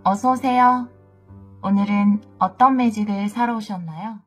어서 오세요. 오늘은 어떤 매직을 사러 오셨나요?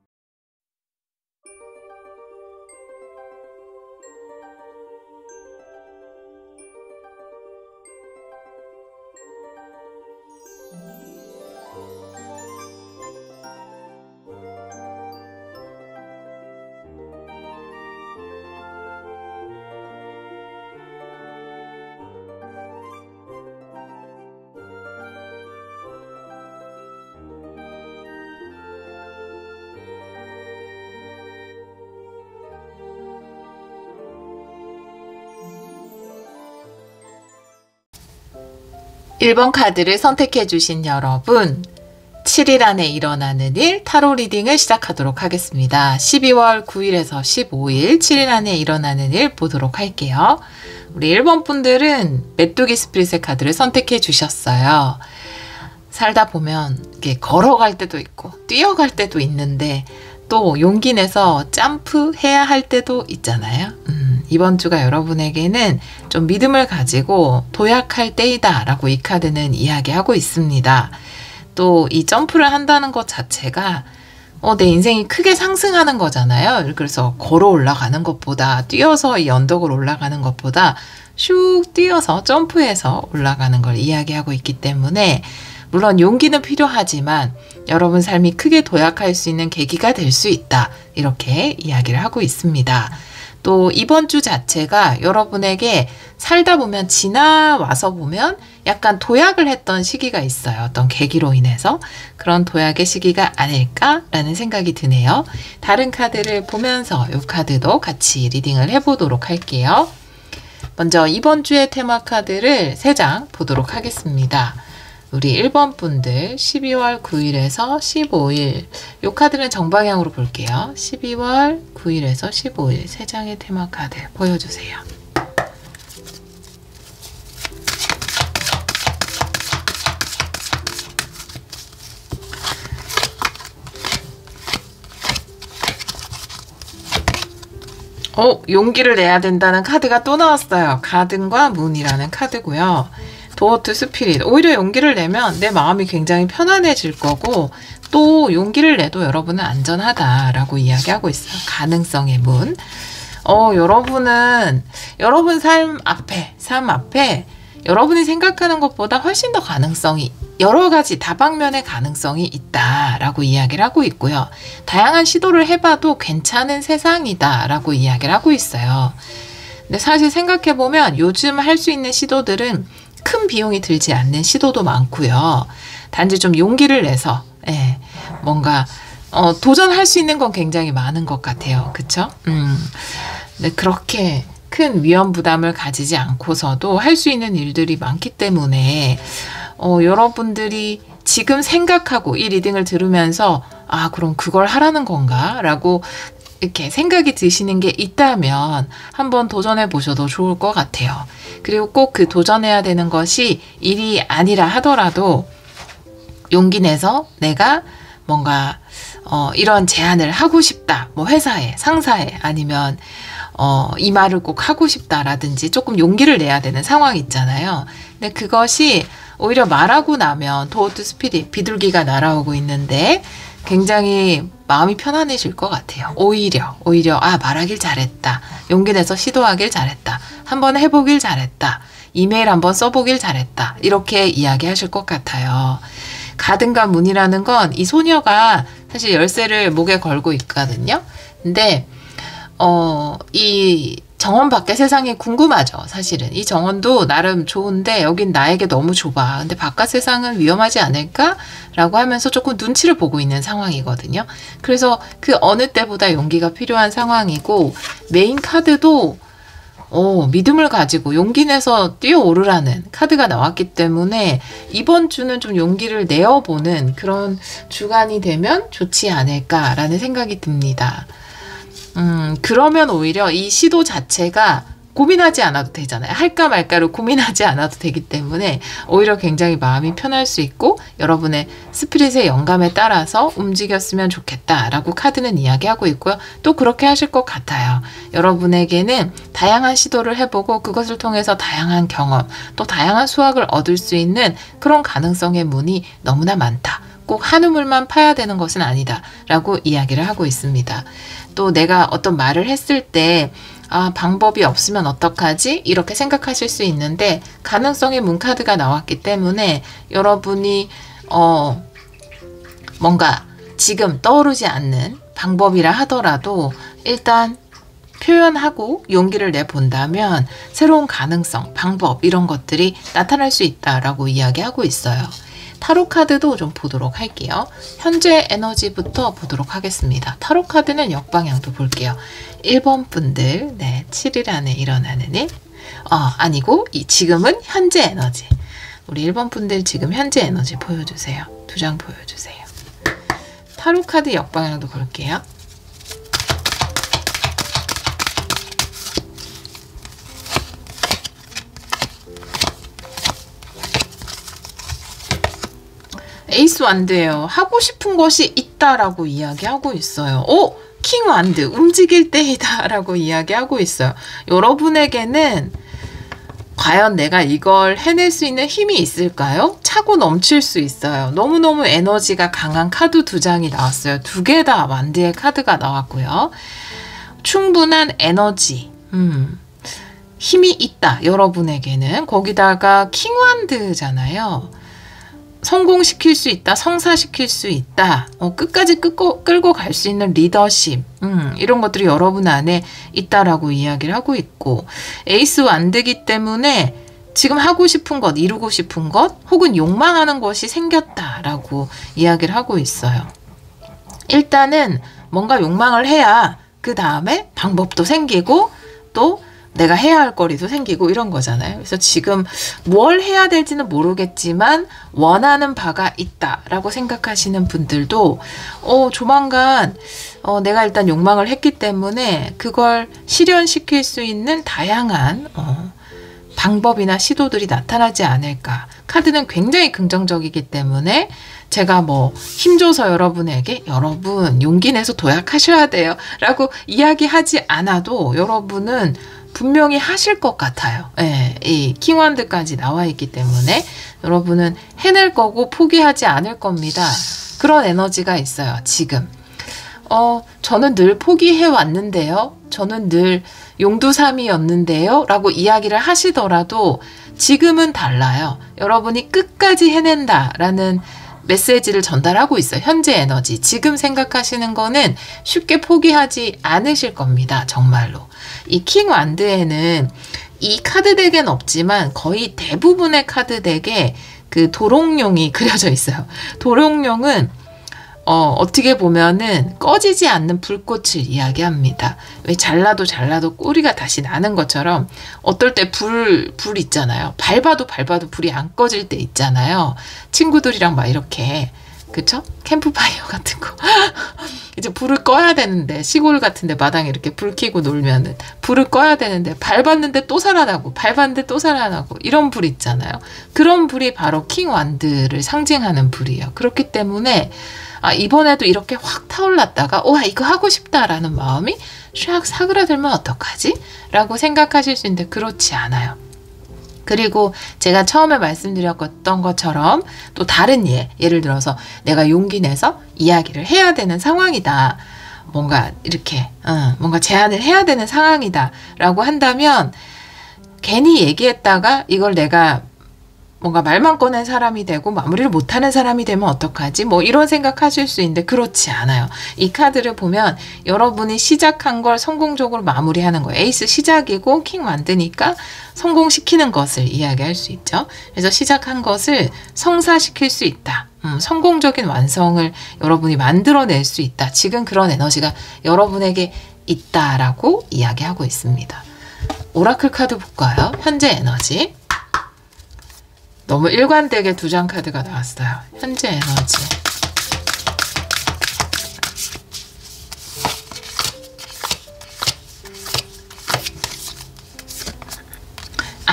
일 번 카드를 선택해 주신 여러분, 7일 안에 일어나는 일 타로 리딩을 시작하도록 하겠습니다. 12월 9일에서 15일 7일 안에 일어나는 일 보도록 할게요. 우리 1번 분들은 메뚜기 스피릿의 카드를 선택해 주셨어요. 살다 보면 이렇게 걸어갈 때도 있고 뛰어갈 때도 있는데 또 용기 내서 점프해야 할 때도 있잖아요. 이번 주가 여러분에게는 좀 믿음을 가지고 도약할 때이다 라고 이 카드는 이야기하고 있습니다. 또 이 점프를 한다는 것 자체가 내 인생이 크게 상승하는 거잖아요. 그래서 걸어 올라가는 것보다 뛰어서 이 언덕을 올라가는 것보다 슉 뛰어서 점프해서 올라가는 걸 이야기하고 있기 때문에 물론 용기는 필요하지만 여러분 삶이 크게 도약할 수 있는 계기가 될 수 있다. 이렇게 이야기를 하고 있습니다. 또 이번 주 자체가 여러분에게 살다 보면 지나와서 보면 약간 도약을 했던 시기가 있어요. 어떤 계기로 인해서 그런 도약의 시기가 아닐까라는 생각이 드네요. 다른 카드를 보면서 이 카드도 같이 리딩을 해보도록 할게요. 먼저 이번 주의 테마 카드를 3장 보도록 하겠습니다. 우리 1번 분들 12월 9일에서 15일 이 카드는 정방향으로 볼게요. 12월 9일에서 15일 3장의 테마 카드 보여주세요. 용기를 내야 된다는 카드가 또 나왔어요. 가든과 문이라는 카드고요. 도어 투 스피릿. 오히려 용기를 내면 내 마음이 굉장히 편안해질 거고 또 용기를 내도 여러분은 안전하다라고 이야기하고 있어요. 가능성의 문. 여러분은 여러분 삶 앞에 여러분이 생각하는 것보다 훨씬 더 가능성이 여러 가지 다방면의 가능성이 있다라고 이야기를 하고 있고요. 다양한 시도를 해봐도 괜찮은 세상이다라고 이야기를 하고 있어요. 근데 사실 생각해보면 요즘 할 수 있는 시도들은 큰 비용이 들지 않는 시도도 많고요. 단지 좀 용기를 내서 뭔가 도전할 수 있는 건 굉장히 많은 것 같아요. 그쵸? 근데 그렇게 큰 위험 부담을 가지지 않고서도 할 수 있는 일들이 많기 때문에 여러분들이 지금 생각하고 이 리딩을 들으면서 그럼 그걸 하라는 건가? 라고 이렇게 생각이 드시는 게 있다면 한번 도전해 보셔도 좋을 것 같아요. 그리고 꼭 그 도전해야 되는 것이 일이 아니라 하더라도 용기 내서 내가 뭔가 이런 제안을 하고 싶다. 뭐 회사에, 상사에 아니면 이 말을 꼭 하고 싶다라든지 조금 용기를 내야 되는 상황이 있잖아요. 근데 그것이 오히려 말하고 나면 도어 투 스피릿 비둘기가 날아오고 있는데 굉장히 마음이 편안해질 것 같아요. 오히려 말하길 잘했다. 용기 내서 시도하길 잘했다. 한번 해보길 잘했다. 이메일 한번 써보길 잘했다. 이렇게 이야기하실 것 같아요. 가든과 문이라는 건 이 소녀가 사실 열쇠를 목에 걸고 있거든요. 근데 이 정원 밖의 세상이 궁금하죠. 사실은 이 정원도 나름 좋은데 여긴 나에게 너무 좁아. 근데 바깥 세상은 위험하지 않을까? 라고 하면서 조금 눈치를 보고 있는 상황이거든요. 그래서 그 어느 때보다 용기가 필요한 상황이고 메인 카드도 믿음을 가지고 용기 내서 뛰어오르라는 카드가 나왔기 때문에 이번 주는 좀 용기를 내어보는 그런 주간이 되면 좋지 않을까라는 생각이 듭니다. 그러면 오히려 이 시도 자체가 고민하지 않아도 되잖아요. 할까 말까를 고민하지 않아도 되기 때문에 오히려 굉장히 마음이 편할 수 있고 여러분의 스피릿의 영감에 따라서 움직였으면 좋겠다라고 카드는 이야기하고 있고요. 또 그렇게 하실 것 같아요. 여러분에게는 다양한 시도를 해보고 그것을 통해서 다양한 경험, 또 다양한 수확을 얻을 수 있는 그런 가능성의 문이 너무나 많다. 꼭 한 우물만 파야 되는 것은 아니다 라고 이야기를 하고 있습니다. 또 내가 어떤 말을 했을 때 방법이 없으면 어떡하지? 이렇게 생각하실 수 있는데 가능성의 문카드가 나왔기 때문에 여러분이 뭔가 지금 떠오르지 않는 방법이라 하더라도 일단 표현하고 용기를 내본다면 새로운 가능성, 방법 이런 것들이 나타날 수 있다라고 이야기하고 있어요. 타로 카드도 좀 보도록 할게요. 현재 에너지부터 보도록 하겠습니다. 타로 카드는 역방향도 볼게요. 1번 분들, 7일 안에 일어나는 일. 아니고 지금은 현재 에너지. 우리 1번 분들 지금 현재 에너지 보여주세요. 2장 보여주세요. 타로 카드 역방향도 볼게요. 에이스 완드예요. 하고 싶은 것이 있다라고 이야기하고 있어요. 킹 완드 움직일 때이다 라고 이야기하고 있어요. 여러분에게는 과연 내가 이걸 해낼 수 있는 힘이 있을까요? 차고 넘칠 수 있어요. 너무너무 에너지가 강한 카드 2장이 나왔어요. 2개 다 완드의 카드가 나왔고요. 충분한 에너지, 힘이 있다. 여러분에게는 거기다가 킹 완드잖아요. 성공시킬 수 있다, 성사시킬 수 있다, 끝까지 끌고 갈 수 있는 리더십, 이런 것들이 여러분 안에 있다라고 이야기를 하고 있고, 에이스 완드기 때문에 지금 하고 싶은 것, 이루고 싶은 것, 혹은 욕망하는 것이 생겼다라고 이야기를 하고 있어요. 일단은 뭔가 욕망을 해야 그 다음에 방법도 생기고 또 내가 해야 할 거리도 생기고 이런 거잖아요. 그래서 지금 뭘 해야 될지는 모르겠지만 원하는 바가 있다라고 생각하시는 분들도 조만간 내가 일단 욕망을 했기 때문에 그걸 실현시킬 수 있는 다양한 방법이나 시도들이 나타나지 않을까. 카드는 굉장히 긍정적이기 때문에 제가 힘줘서 여러분에게 여러분 용기 내서 도약하셔야 돼요 라고 이야기하지 않아도 여러분은 분명히 하실 것 같아요. 이 킹완드까지 나와 있기 때문에 여러분은 해낼 거고 포기하지 않을 겁니다. 그런 에너지가 있어요. 지금. 저는 늘 포기해 왔는데요. 저는 늘 용두삼이었는데요. 라고 이야기를 하시더라도 지금은 달라요. 여러분이 끝까지 해낸다라는 메시지를 전달하고 있어요. 현재 에너지. 지금 생각하시는 거는 쉽게 포기하지 않으실 겁니다. 정말로. 이 킹 완드에는 이 카드 덱엔 없지만 거의 대부분의 카드 덱에 그 도롱뇽이 그려져 있어요. 도롱뇽은 어떻게 보면은 꺼지지 않는 불꽃을 이야기합니다. 왜 잘라도 꼬리가 다시 나는 것처럼 어떨 때 불 있잖아요. 밟아도 불이 안 꺼질 때 있잖아요. 친구들이랑 막 이렇게 그쵸? 캠프파이어 같은 거 이제 불을 꺼야 되는데 시골 같은데 마당에 이렇게 불 켜고 놀면은 불을 꺼야 되는데 밟았는데 또 살아나고 밟았는데 또 살아나고 이런 불 있잖아요. 그런 불이 바로 킹 완드를 상징하는 불이에요. 그렇기 때문에 이번에도 이렇게 확 타올랐다가 이거 하고 싶다라는 마음이 샥 사그라들면 어떡하지? 라고 생각하실 수 있는데 그렇지 않아요. 그리고 제가 처음에 말씀드렸던 것처럼 또 다른 예를 들어서 내가 용기 내서 이야기를 해야 되는 상황이다. 뭔가 이렇게 뭔가 제안을 해야 되는 상황이다 라고 한다면 괜히 얘기했다가 이걸 내가 뭔가 말만 꺼낸 사람이 되고 마무리를 못하는 사람이 되면 어떡하지? 이런 생각하실 수 있는데 그렇지 않아요. 이 카드를 보면 여러분이 시작한 걸 성공적으로 마무리하는 거예요. 에이스 시작이고 킹 만드니까 성공시키는 것을 이야기할 수 있죠. 그래서 시작한 것을 성사시킬 수 있다. 성공적인 완성을 여러분이 만들어낼 수 있다. 지금 그런 에너지가 여러분에게 있다라고 이야기하고 있습니다. 오라클 카드 볼까요? 현재 에너지. 너무 일관되게 2장 카드가 나왔어요. 현재 에너지.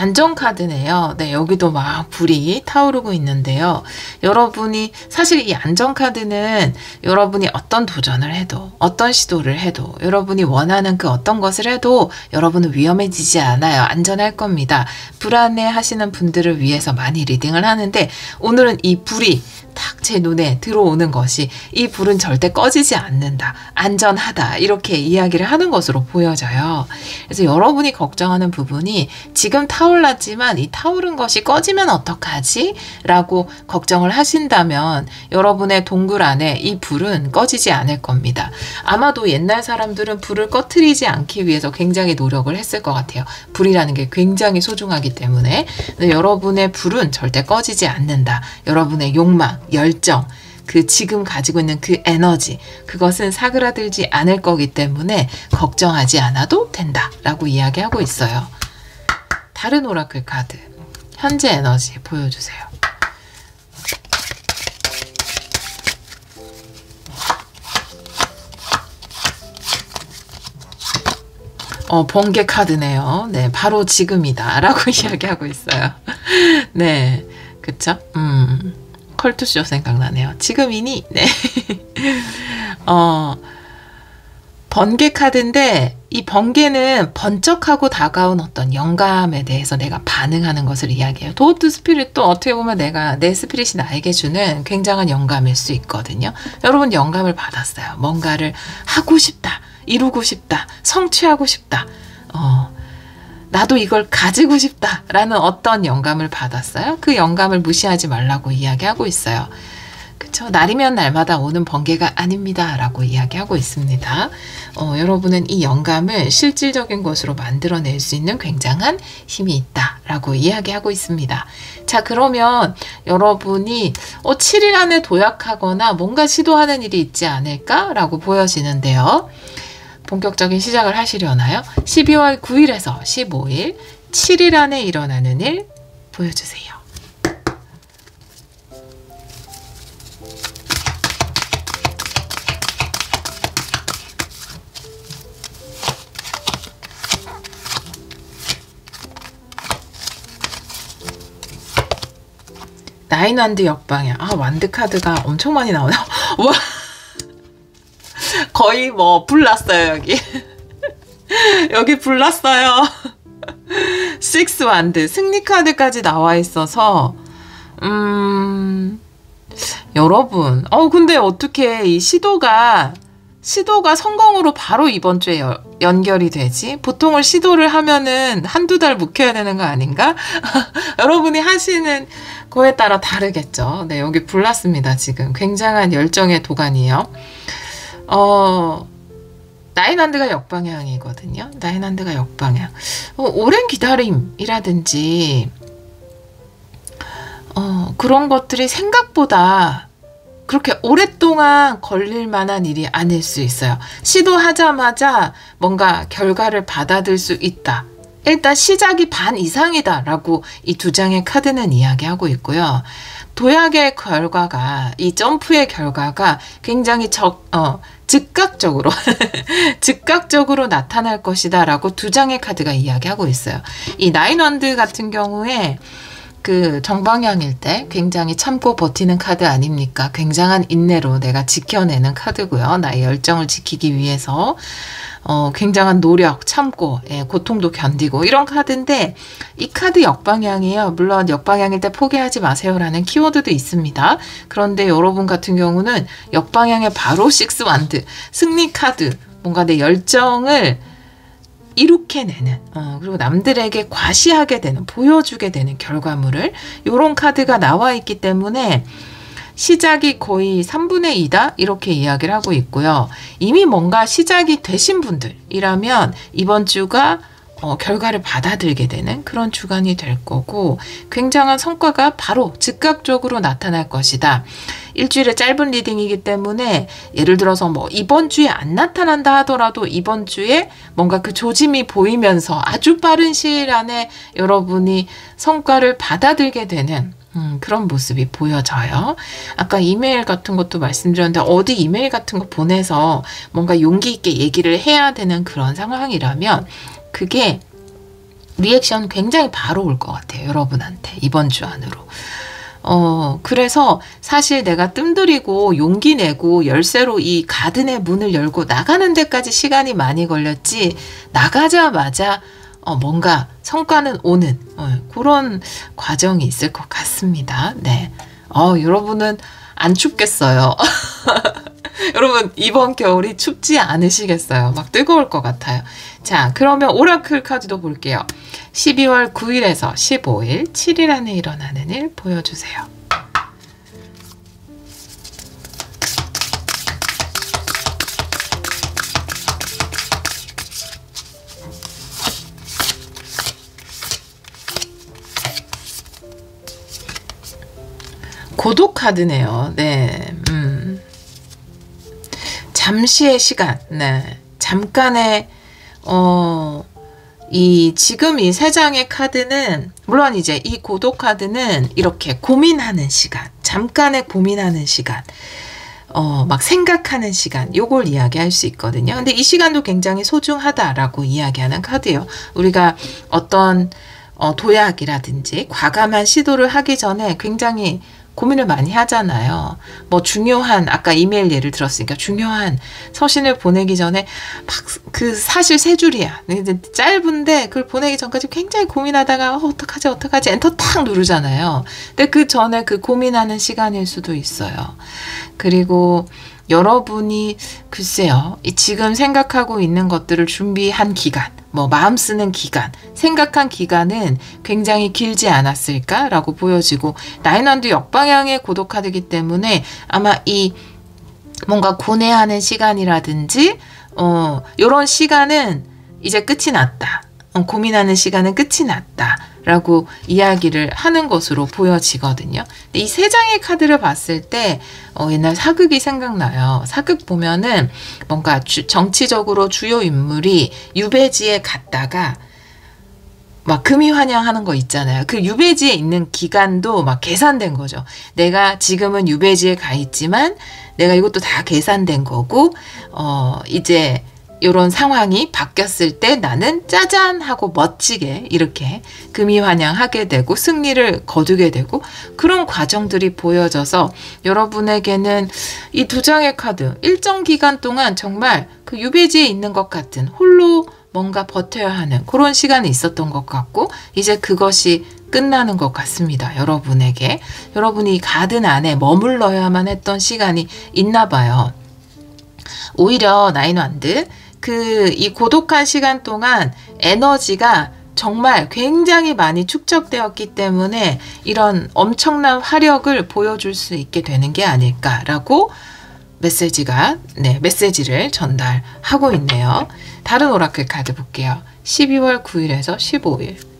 안정카드네요. 네, 여기도 막 불이 타오르고 있는데요. 여러분이 사실 이 안정카드는 여러분이 어떤 도전을 해도 어떤 시도를 해도 여러분이 원하는 그 어떤 것을 해도 여러분은 위험해지지 않아요. 안전할 겁니다. 불안해 하시는 분들을 위해서 많이 리딩을 하는데 오늘은 이 불이 딱 제 눈에 들어오는 것이 이 불은 절대 꺼지지 않는다. 안전하다. 이렇게 이야기를 하는 것으로 보여져요. 그래서 여러분이 걱정하는 부분이 지금 타올랐지만 이 타오른 것이 꺼지면 어떡하지? 라고 걱정을 하신다면 여러분의 동굴 안에 이 불은 꺼지지 않을 겁니다. 아마도 옛날 사람들은 불을 꺼트리지 않기 위해서 굉장히 노력을 했을 것 같아요. 불이라는 게 굉장히 소중하기 때문에. 근데 여러분의 불은 절대 꺼지지 않는다. 여러분의 욕망, 열정, 그 지금 가지고 있는 그 에너지, 그것은 사그라들지 않을 거기 때문에 걱정하지 않아도 된다 라고 이야기하고 있어요. 다른 오라클 카드, 현재 에너지 보여주세요. 번개 카드네요. 네, 바로 지금이다 라고 이야기하고 있어요. 네, 그쵸? 컬투쇼 생각나네요. 지금이니? 네. 번개 카드인데 이 번개는 번쩍하고 다가온 어떤 영감에 대해서 내가 반응하는 것을 이야기해요. 도어트 스피릿도 어떻게 보면 내 스피릿이 나에게 주는 굉장한 영감일 수 있거든요. 여러분 영감을 받았어요. 뭔가를 하고 싶다, 이루고 싶다, 성취하고 싶다. 나도 이걸 가지고 싶다라는 어떤 영감을 받았어요. 그 영감을 무시하지 말라고 이야기하고 있어요. 그쵸? 날이면 날마다 오는 번개가 아닙니다 라고 이야기하고 있습니다. 여러분은 이 영감을 실질적인 것으로 만들어낼 수 있는 굉장한 힘이 있다 라고 이야기하고 있습니다. 자, 그러면 여러분이 7일 안에 도약하거나 뭔가 시도하는 일이 있지 않을까 라고 보여지는데요. 본격적인 시작을 하시려나요? 12월 9일에서 15일, 7일 안에 일어나는 일 보여주세요. 나인 완드 역방향. 완드 카드가 엄청 많이 나오네요. 와! 거의 뭐 불났어요 여기. 여기 불났어요. 6 완드 승리 카드까지 나와 있어서 여러분 근데 어떻게 이 시도가 성공으로 바로 이번 주에 연결이 되지? 보통은 시도를 하면은 한두 달 묵혀야 되는 거 아닌가? 여러분이 하시는 거에 따라 다르겠죠. 네, 여기 불났습니다. 지금 굉장한 열정의 도가니요. 나인한드가 역방향이거든요. 나인한드가 역방향. 오랜 기다림이라든지 그런 것들이 생각보다 그렇게 오랫동안 걸릴 만한 일이 아닐 수 있어요. 시도하자마자 뭔가 결과를 받아들 수 있다. 일단 시작이 반 이상이다 라고 이 두 장의 카드는 이야기하고 있고요. 도약의 결과가, 이 점프의 결과가 굉장히 즉각적으로 즉각적으로 나타날 것이다 라고 두 장의 카드가 이야기하고 있어요. 이 나인 원드 같은 경우에 그 정방향일 때 굉장히 참고 버티는 카드 아닙니까? 굉장한 인내로 내가 지켜내는 카드고요. 나의 열정을 지키기 위해서 굉장한 노력, 참고, 고통도 견디고 이런 카드인데 이 카드 역방향이에요. 물론 역방향일 때 포기하지 마세요라는 키워드도 있습니다. 그런데 여러분 같은 경우는 역방향에 바로 6 완드, 승리 카드, 뭔가 내 열정을 이룩해내는 그리고 남들에게 과시하게 되는, 보여주게 되는 결과물을 이런 카드가 나와 있기 때문에 시작이 거의 3분의 2다 이렇게 이야기를 하고 있고요. 이미 뭔가 시작이 되신 분들이라면 이번 주가 결과를 받아들게 되는 그런 주간이 될 거고 굉장한 성과가 바로 즉각적으로 나타날 것이다. 일주일의 짧은 리딩이기 때문에 예를 들어서 뭐 이번 주에 안 나타난다 하더라도 이번 주에 뭔가 그 조짐이 보이면서 아주 빠른 시일 안에 여러분이 성과를 받아들게 되는 그런 모습이 보여져요. 아까 이메일 같은 것도 말씀드렸는데 어디 이메일 같은 거 보내서 뭔가 용기 있게 얘기를 해야 되는 그런 상황이라면 그게 리액션 굉장히 바로 올 것 같아요. 여러분한테 이번 주 안으로. 그래서 사실 내가 뜸들이고 용기 내고 열쇠로 이 가든의 문을 열고 나가는 데까지 시간이 많이 걸렸지, 나가자마자 뭔가 성과는 오는 그런 과정이 있을 것 같습니다. 네. 여러분은 안 춥겠어요. 여러분 이번 겨울이 춥지 않으시겠어요? 막 뜨거울 것 같아요. 자, 그러면 오라클 카드도 볼게요. 12월 9일에서 15일 7일 안에 일어나는 일 보여주세요. 고독 카드네요. 네. 잠시의 시간, 네. 잠깐의, 지금 이 세 장의 카드는, 물론 이제 이 고독 카드는 이렇게 고민하는 시간, 잠깐의 고민하는 시간, 막 생각하는 시간, 요걸 이야기할 수 있거든요. 근데 이 시간도 굉장히 소중하다라고 이야기하는 카드예요. 우리가 어떤, 도약이라든지 과감한 시도를 하기 전에 굉장히 고민을 많이 하잖아요. 뭐 중요한, 아까 이메일 예를 들었으니까 중요한 서신을 보내기 전에 막 그 사실 세 줄이야. 짧은데 그걸 보내기 전까지 굉장히 고민하다가 어떡하지 엔터 탁 누르잖아요. 근데 그 전에 그 고민하는 시간일 수도 있어요. 그리고 여러분이 글쎄요, 지금 생각하고 있는 것들을 준비한 기간, 뭐 마음 쓰는 기간, 생각한 기간은 굉장히 길지 않았을까라고 보여지고, 나인원도 역방향의 고독 카드이기 때문에 아마 이 뭔가 고뇌하는 시간이라든지 요런 시간은 이제 끝이 났다. 고민하는 시간은 끝이 났다. 라고 이야기를 하는 것으로 보여지거든요. 이 세 장의 카드를 봤을 때 옛날 사극이 생각나요. 사극 보면은 뭔가 정치적으로 주요 인물이 유배지에 갔다가 막 금이환영하는 거 있잖아요. 그 유배지에 있는 기간도 막 계산된 거죠. 내가 지금은 유배지에 가 있지만 내가 이것도 다 계산된 거고, 이제 이런 상황이 바뀌었을 때 나는 짜잔 하고 멋지게 이렇게 금이환영하게 되고 승리를 거두게 되고, 그런 과정들이 보여져서 여러분에게는 이 두 장의 카드 일정 기간 동안 정말 그 유배지에 있는 것 같은, 홀로 뭔가 버텨야 하는 그런 시간이 있었던 것 같고, 이제 그것이 끝나는 것 같습니다. 여러분에게. 여러분이 가든 안에 머물러야만 했던 시간이 있나 봐요. 오히려 나인완드, 이 고독한 시간 동안 에너지가 정말 굉장히 많이 축적되었기 때문에 이런 엄청난 화력을 보여줄 수 있게 되는 게 아닐까라고 메시지를 전달하고 있네요. 다른 오라클 카드 볼게요. 12월 9일에서 15일.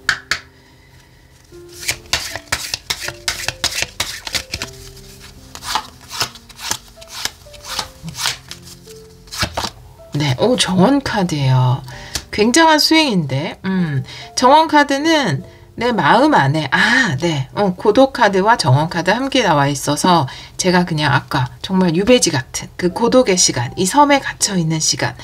네, 정원 카드예요. 굉장한 수행인데, 정원 카드는 내 마음 안에, 고독 카드와 정원 카드 함께 나와 있어서 제가 그냥 아까 정말 유배지 같은 그 고독의 시간, 이 섬에 갇혀 있는 시간,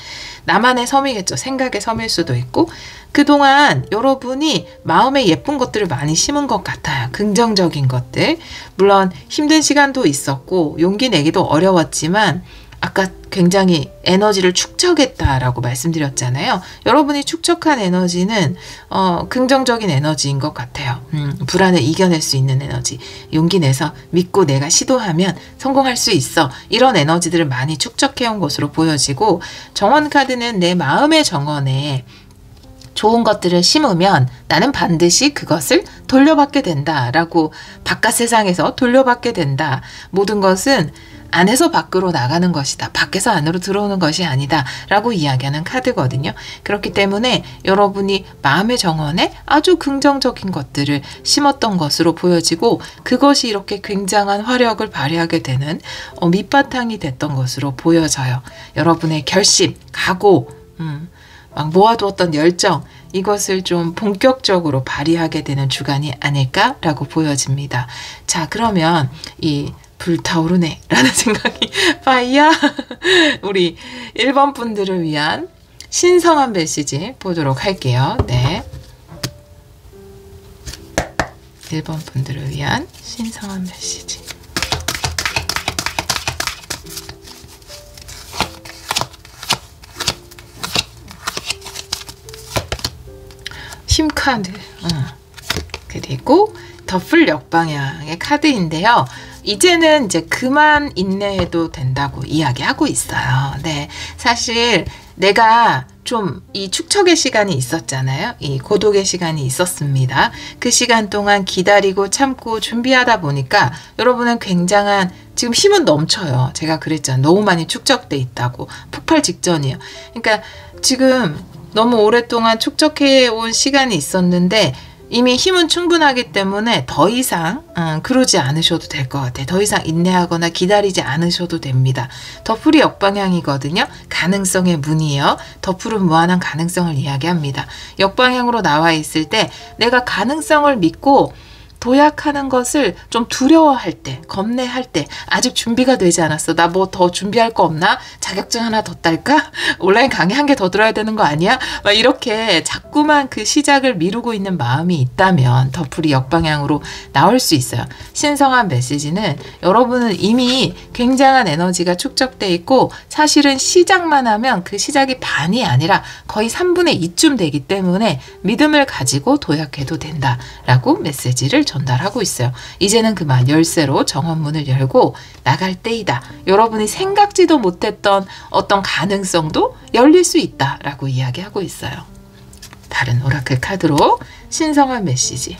나만의 섬이겠죠. 생각의 섬일 수도 있고, 그동안 여러분이 마음에 예쁜 것들을 많이 심은 것 같아요. 긍정적인 것들. 물론 힘든 시간도 있었고 용기 내기도 어려웠지만 아까 굉장히 에너지를 축적했다라고 말씀드렸잖아요. 여러분이 축적한 에너지는 긍정적인 에너지인 것 같아요. 불안을 이겨낼 수 있는 에너지, 용기 내서 믿고 내가 시도하면 성공할 수 있어, 이런 에너지들을 많이 축적해온 것으로 보여지고, 정원 카드는 내 마음의 정원에 좋은 것들을 심으면 나는 반드시 그것을 돌려받게 된다라고, 바깥 세상에서 돌려받게 된다. 모든 것은 안에서 밖으로 나가는 것이다. 밖에서 안으로 들어오는 것이 아니다. 라고 이야기하는 카드거든요. 그렇기 때문에 여러분이 마음의 정원에 아주 긍정적인 것들을 심었던 것으로 보여지고, 그것이 이렇게 굉장한 화력을 발휘하게 되는 밑바탕이 됐던 것으로 보여져요. 여러분의 결심, 각오, 막 모아두었던 열정, 이것을 좀 본격적으로 발휘하게 되는 주간이 아닐까라고 보여집니다. 자, 그러면 이 불타오르네 라는 생각이 파이야 우리 1번 분들을 위한 신성한 메시지 보도록 할게요. 네. 1번 분들을 위한 신성한 메시지. 힘카드. 그리고 더풀 역방향의 카드인데요. 이제는 이제 그만 인내해도 된다고 이야기하고 있어요. 네, 사실 내가 좀 이 축척의 시간이 있었잖아요. 이 고독의 시간이 있었습니다. 그 시간 동안 기다리고 참고 준비하다 보니까 여러분은 굉장한 지금 힘은 넘쳐요. 제가 그랬잖아요. 너무 많이 축적돼 있다고. 폭발 직전이에요. 그러니까 지금 너무 오랫동안 축적해 온 시간이 있었는데 이미 힘은 충분하기 때문에 더 이상 그러지 않으셔도 될 것 같아요. 더 이상 인내하거나 기다리지 않으셔도 됩니다. 더풀이 역방향이거든요. 가능성의 문이에요. 더풀은 무한한 가능성을 이야기합니다. 역방향으로 나와 있을 때 내가 가능성을 믿고 도약하는 것을 좀 두려워할 때, 겁내할 때, 아직 준비가 되지 않았어. 나 뭐 더 준비할 거 없나? 자격증 하나 더 딸까? 온라인 강의 한 개 더 들어야 되는 거 아니야? 막 이렇게 자꾸만 그 시작을 미루고 있는 마음이 있다면 더풀이 역방향으로 나올 수 있어요. 신성한 메시지는 여러분은 이미 굉장한 에너지가 축적돼 있고 사실은 시작만 하면 그 시작이 반이 아니라 거의 3분의 2쯤 되기 때문에 믿음을 가지고 도약해도 된다라고 메시지를 전달하고 있어요. 이제는 그만 열쇠로 정원문을 열고 나갈 때이다. 여러분이 생각지도 못했던 어떤 가능성도 열릴 수 있다라고 이야기하고 있어요. 다른 오라클 카드로 신성한 메시지.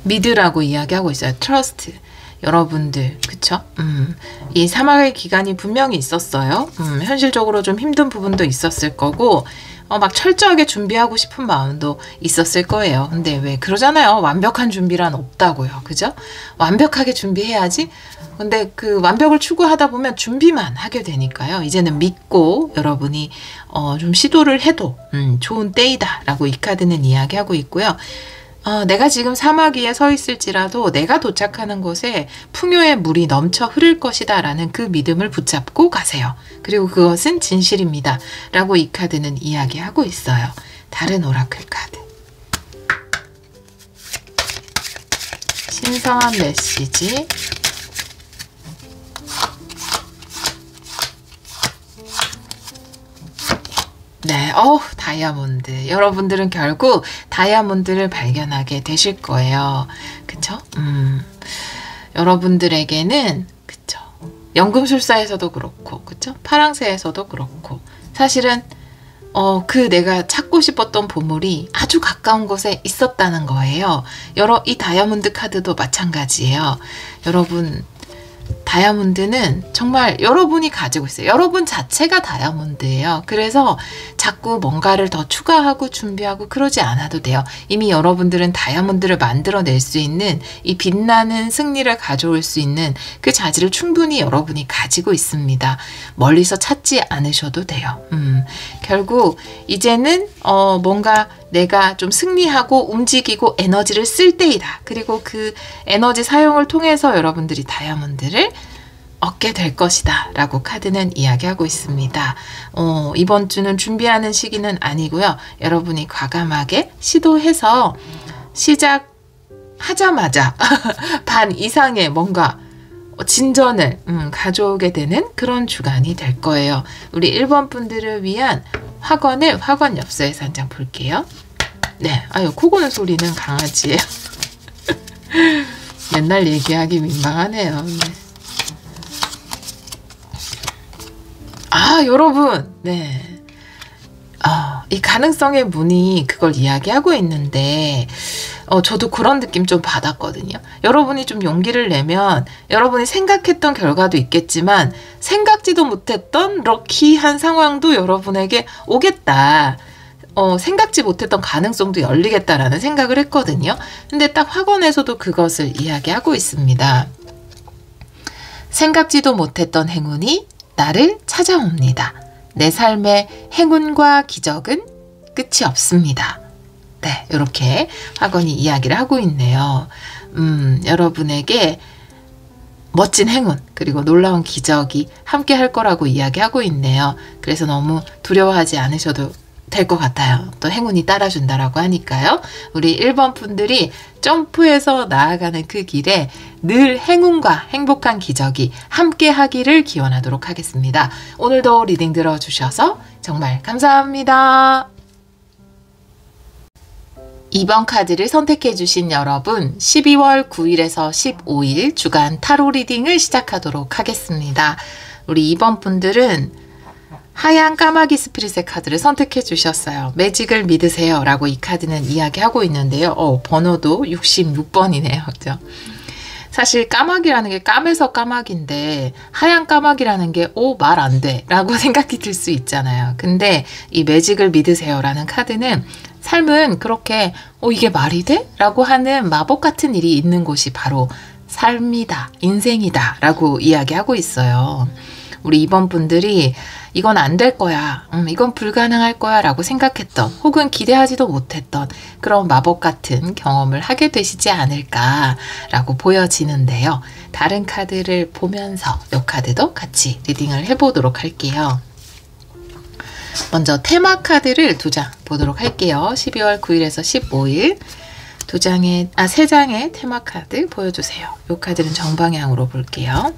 믿으라고 이야기하고 있어요. 트러스트. 여러분들, 그쵸? 이 사막의 기간이 분명히 있었어요. 현실적으로 좀 힘든 부분도 있었을 거고, 막 철저하게 준비하고 싶은 마음도 있었을 거예요. 근데 왜 그러잖아요. 완벽한 준비란 없다고요. 그죠? 완벽하게 준비해야지. 근데 그 완벽을 추구하다 보면 준비만 하게 되니까요. 이제는 믿고 여러분이 좀 시도를 해도 좋은 때이다 라고 이 카드는 이야기하고 있고요. 내가 지금 사막 위에 서 있을지라도 내가 도착하는 곳에 풍요의 물이 넘쳐 흐를 것이다 라는 그 믿음을 붙잡고 가세요. 그리고 그것은 진실입니다. 라고 이 카드는 이야기하고 있어요. 다른 오라클 카드. 신성한 메시지. 네, 다이아몬드. 여러분들은 결국 다이아몬드를 발견하게 되실 거예요. 그쵸? 여러분들에게는, 그쵸? 연금술사에서도 그렇고, 그쵸? 파랑새에서도 그렇고, 사실은, 그 내가 찾고 싶었던 보물이 아주 가까운 곳에 있었다는 거예요. 이 다이아몬드 카드도 마찬가지예요. 여러분, 다이아몬드는 정말 여러분이 가지고 있어요. 여러분 자체가 다이아몬드예요. 그래서 자꾸 뭔가를 더 추가하고 준비하고 그러지 않아도 돼요. 이미 여러분들은 다이아몬드를 만들어낼 수 있는 이 빛나는 승리를 가져올 수 있는 그 자질을 충분히 여러분이 가지고 있습니다. 멀리서 찾지 않으셔도 돼요. 결국 이제는 뭔가 내가 좀 승리하고 움직이고 에너지를 쓸 때이다. 그리고 그 에너지 사용을 통해서 여러분들이 다이아몬드를 얻게 될 것이다 라고 카드는 이야기하고 있습니다. 이번 주는 준비하는 시기는 아니고요. 여러분이 과감하게 시도해서 시작하자마자 반 이상의 뭔가 진전을 가져오게 되는 그런 주간이 될 거예요. 우리 1번 분들을 위한 화건을 화건 엽서에서 한 장 볼게요. 네, 아유 코 고는 소리는 강아지예요. 맨날 얘기하기 민망하네요. 네. 여러분, 네. 이 가능성의 문이 그걸 이야기하고 있는데, 저도 그런 느낌 좀 받았거든요. 여러분이 좀 용기를 내면 여러분이 생각했던 결과도 있겠지만 생각지도 못했던 럭키한 상황도 여러분에게 오겠다. 생각지 못했던 가능성도 열리겠다라는 생각을 했거든요. 근데 딱 화건에서도 그것을 이야기하고 있습니다. 생각지도 못했던 행운이 나를 찾아옵니다. 내 삶의 행운과 기적은 끝이 없습니다. 네, 이렇게 화건이 이야기를 하고 있네요. 여러분에게 멋진 행운 그리고 놀라운 기적이 함께 할 거라고 이야기하고 있네요. 그래서 너무 두려워하지 않으셔도 될 것 같아요. 또 행운이 따라준다라고 하니까요. 우리 1번 분들이 점프해서 나아가는 그 길에 늘 행운과 행복한 기적이 함께 하기를 기원하도록 하겠습니다. 오늘도 리딩 들어주셔서 정말 감사합니다. 2번 카드를 선택해 주신 여러분, 12월 9일에서 15일 주간 타로 리딩을 시작하도록 하겠습니다. 우리 2번 분들은 하얀 까마귀 스피릿의 카드를 선택해 주셨어요. 매직을 믿으세요 라고 이 카드는 이야기하고 있는데요. 번호도 66번이네요. 그죠? 사실 까마귀라는 게 까매서 까마귀인데 하얀 까마귀라는 게 말 안 돼 라고 생각이 들 수 있잖아요. 근데 이 매직을 믿으세요 라는 카드는 삶은 그렇게 이게 말이 돼? 라고 하는 마법 같은 일이 있는 곳이 바로 삶이다, 인생이다 라고 이야기하고 있어요. 우리 2번 분들이 이건 안 될 거야, 이건 불가능할 거야 라고 생각했던 혹은 기대하지도 못했던 그런 마법 같은 경험을 하게 되시지 않을까 라고 보여지는데요. 다른 카드를 보면서 이 카드도 같이 리딩을 해보도록 할게요. 먼저 테마 카드를 2장 보도록 할게요. 12월 9일에서 15일 3장의 테마 카드 보여주세요. 이 카드는 정방향으로 볼게요.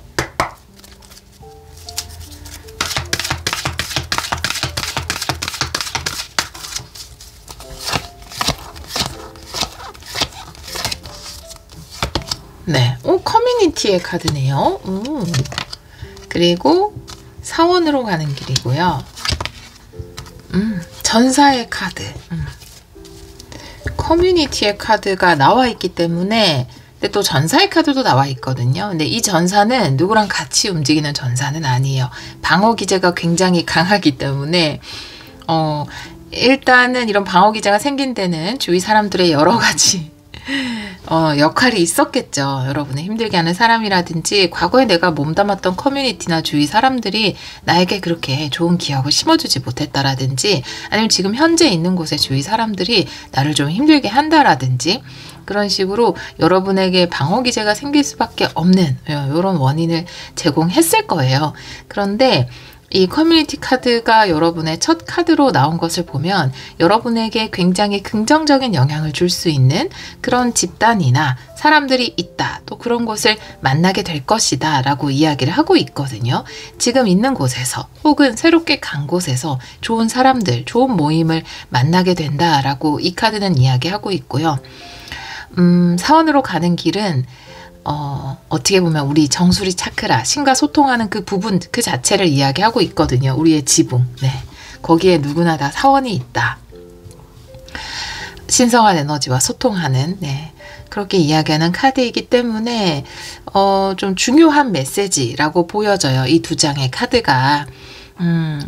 네, 커뮤니티의 카드네요. 그리고 사원으로 가는 길이고요. 전사의 카드. 커뮤니티의 카드가 나와 있기 때문에, 근데 또 전사의 카드도 나와 있거든요. 근데 이 전사는 누구랑 같이 움직이는 전사는 아니에요. 방어 기제가 굉장히 강하기 때문에, 일단은 이런 방어 기제가 생긴 데는 주위 사람들의 여러 가지 역할이 있었겠죠. 여러분을 힘들게 하는 사람이라든지 과거에 내가 몸담았던 커뮤니티나 주위 사람들이 나에게 그렇게 좋은 기억을 심어주지 못했다라든지, 아니면 지금 현재 있는 곳의 주위 사람들이 나를 좀 힘들게 한다라든지, 그런 식으로 여러분에게 방어 기제가 생길 수밖에 없는 이런 원인을 제공했을 거예요. 그런데 이 커뮤니티 카드가 여러분의 첫 카드로 나온 것을 보면 여러분에게 굉장히 긍정적인 영향을 줄 수 있는 그런 집단이나 사람들이 있다, 또 그런 곳을 만나게 될 것이다 라고 이야기를 하고 있거든요. 지금 있는 곳에서 혹은 새롭게 간 곳에서 좋은 사람들, 좋은 모임을 만나게 된다라고 이 카드는 이야기하고 있고요. 사원으로 가는 길은 어떻게 보면 우리 정수리 차크라, 신과 소통하는 그 부분 그 자체를 이야기하고 있거든요. 우리의 지붕. 네. 거기에 누구나 다 사원이 있다. 신성한 에너지와 소통하는, 네. 그렇게 이야기하는 카드이기 때문에 좀 중요한 메시지라고 보여져요. 이 2장의 카드가.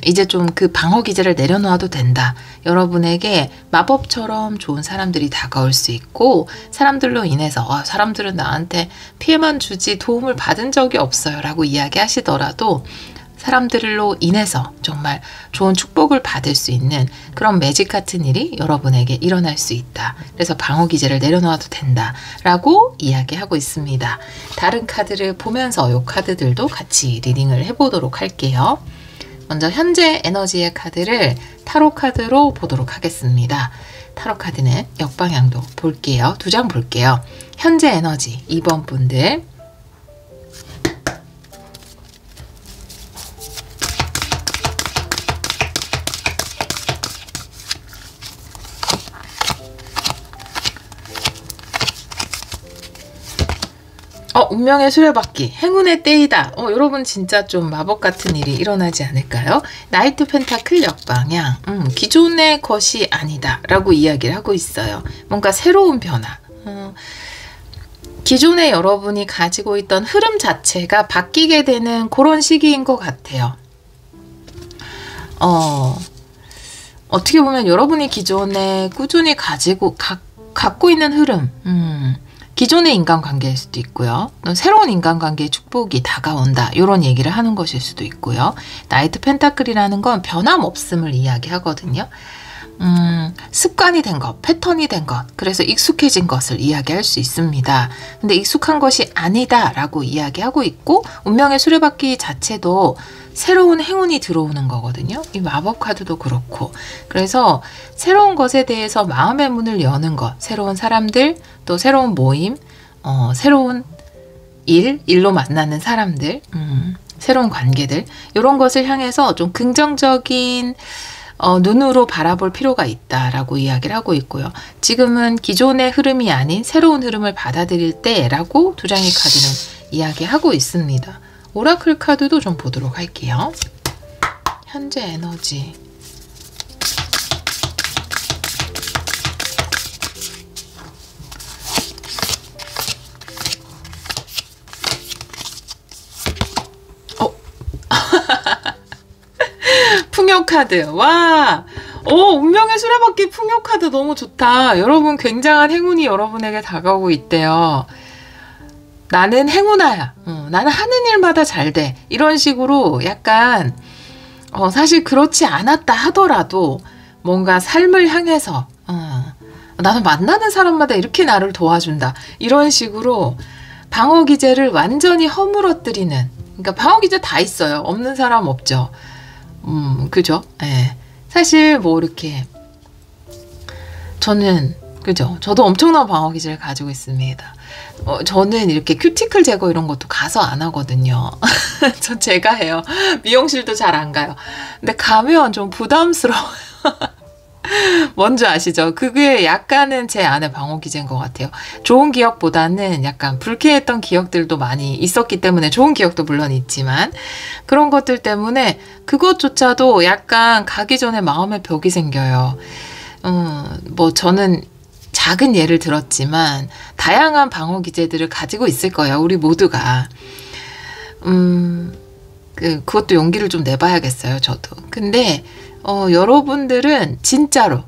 이제 좀 그 방어 기제를 내려놓아도 된다. 여러분에게 마법처럼 좋은 사람들이 다가올 수 있고, 사람들로 인해서 사람들은 나한테 피해만 주지 도움을 받은 적이 없어요 라고 이야기하시더라도 사람들로 인해서 정말 좋은 축복을 받을 수 있는 그런 매직 같은 일이 여러분에게 일어날 수 있다. 그래서 방어 기제를 내려놓아도 된다 라고 이야기하고 있습니다. 다른 카드를 보면서 이 카드들도 같이 리딩을 해보도록 할게요. 먼저 현재 에너지의 카드를 타로 카드로 보도록 하겠습니다. 타로 카드는 역방향도 볼게요. 2장 볼게요. 현재 에너지 2번 분들, 운명의 수레바퀴, 행운의 때이다. 여러분 진짜 좀 마법 같은 일이 일어나지 않을까요? 나이트 펜타클 역방향, 기존의 것이 아니다 라고 이야기를 하고 있어요. 뭔가 새로운 변화, 기존에 여러분이 가지고 있던 흐름 자체가 바뀌게 되는 그런 시기인 것 같아요. 어떻게 보면 여러분이 기존에 꾸준히 갖고 있는 흐름, 기존의 인간관계일 수도 있고요. 또 새로운 인간관계의 축복이 다가온다, 이런 얘기를 하는 것일 수도 있고요. 나이트 펜타클이라는 건 변함없음을 이야기하거든요. 습관이 된 것, 패턴이 된 것, 그래서 익숙해진 것을 이야기할 수 있습니다. 근데 익숙한 것이 아니다라고 이야기하고 있고, 운명의 수레바퀴 자체도 새로운 행운이 들어오는 거거든요. 이 마법 카드도 그렇고. 그래서 새로운 것에 대해서 마음의 문을 여는 것, 새로운 사람들, 또 새로운 모임, 새로운 일로 만나는 사람들, 새로운 관계들, 이런 것을 향해서 좀 긍정적인 눈으로 바라볼 필요가 있다라고 이야기를 하고 있고요. 지금은 기존의 흐름이 아닌 새로운 흐름을 받아들일 때라고 두 장의 카드는 이야기하고 있습니다. 오라클 카드도 좀 보도록 할게요. 현재 에너지. 풍요 카드. 와! 운명의 수레바퀴 풍요 카드 너무 좋다. 여러분 굉장한 행운이 여러분에게 다가오고 있대요. 나는 행운아야. 나는 하는 일마다 잘 돼. 이런 식으로 약간 사실 그렇지 않았다 하더라도 뭔가 삶을 향해서 나는 만나는 사람마다 이렇게 나를 도와준다. 이런 식으로 방어 기제를 완전히 허물어뜨리는, 그러니까 방어 기제 다 있어요. 없는 사람 없죠. 그죠? 예. 사실 뭐 이렇게 저는 그죠? 저도 엄청난 방어 기제를 가지고 있습니다. 저는 이렇게 큐티클 제거 이런 것도 가서 안 하거든요. 저 제가 해요. 미용실도 잘 안 가요. 근데 가면 좀 부담스러워요. 뭔지 아시죠? 그게 약간은 제 안에 방어 기제인 것 같아요. 좋은 기억보다는 약간 불쾌했던 기억들도 많이 있었기 때문에, 좋은 기억도 물론 있지만 그런 것들 때문에 그것조차도 약간 가기 전에 마음의 벽이 생겨요. 뭐 저는 작은 예를 들었지만 다양한 방어 기제들을 가지고 있을 거예요. 우리 모두가. 그것도 용기를 좀 내봐야겠어요. 저도. 근데 여러분들은 진짜로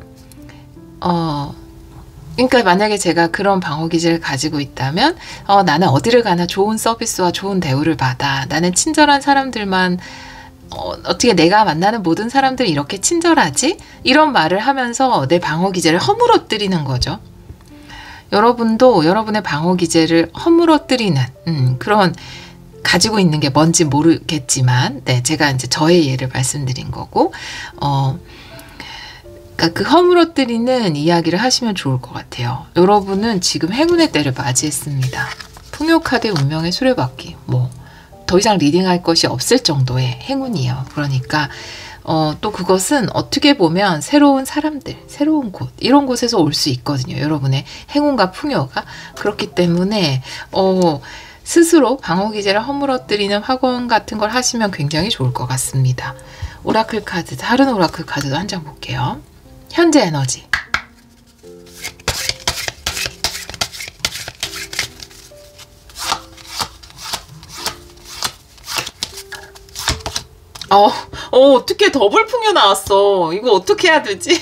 그러니까 만약에 제가 그런 방어 기제를 가지고 있다면 나는 어디를 가나 좋은 서비스와 좋은 대우를 받아. 나는 친절한 사람들만 어떻게 내가 만나는 모든 사람들이 이렇게 친절하지? 이런 말을 하면서 내 방어 기제를 허물어뜨리는 거죠. 여러분도 여러분의 방어 기제를 허물어뜨리는 그런 가지고 있는 게 뭔지 모르겠지만, 네, 제가 이제 저의 예를 말씀드린 거고, 그러니까 그 허물어뜨리는 이야기를 하시면 좋을 것 같아요. 여러분은 지금 행운의 때를 맞이했습니다. 풍요 카드의 운명의 수레바퀴, 뭐 더 이상 리딩할 것이 없을 정도의 행운이에요. 그러니까 또 그것은 어떻게 보면 새로운 사람들, 새로운 곳, 이런 곳에서 올 수 있거든요. 여러분의 행운과 풍요가. 그렇기 때문에 스스로 방어 기제를 허물어뜨리는 학원 같은 걸 하시면 굉장히 좋을 것 같습니다. 오라클 카드, 다른 오라클 카드도 한 장 볼게요. 현재 에너지. 어떻게 더블 풍요 나왔어. 이거 어떻게 해야 되지?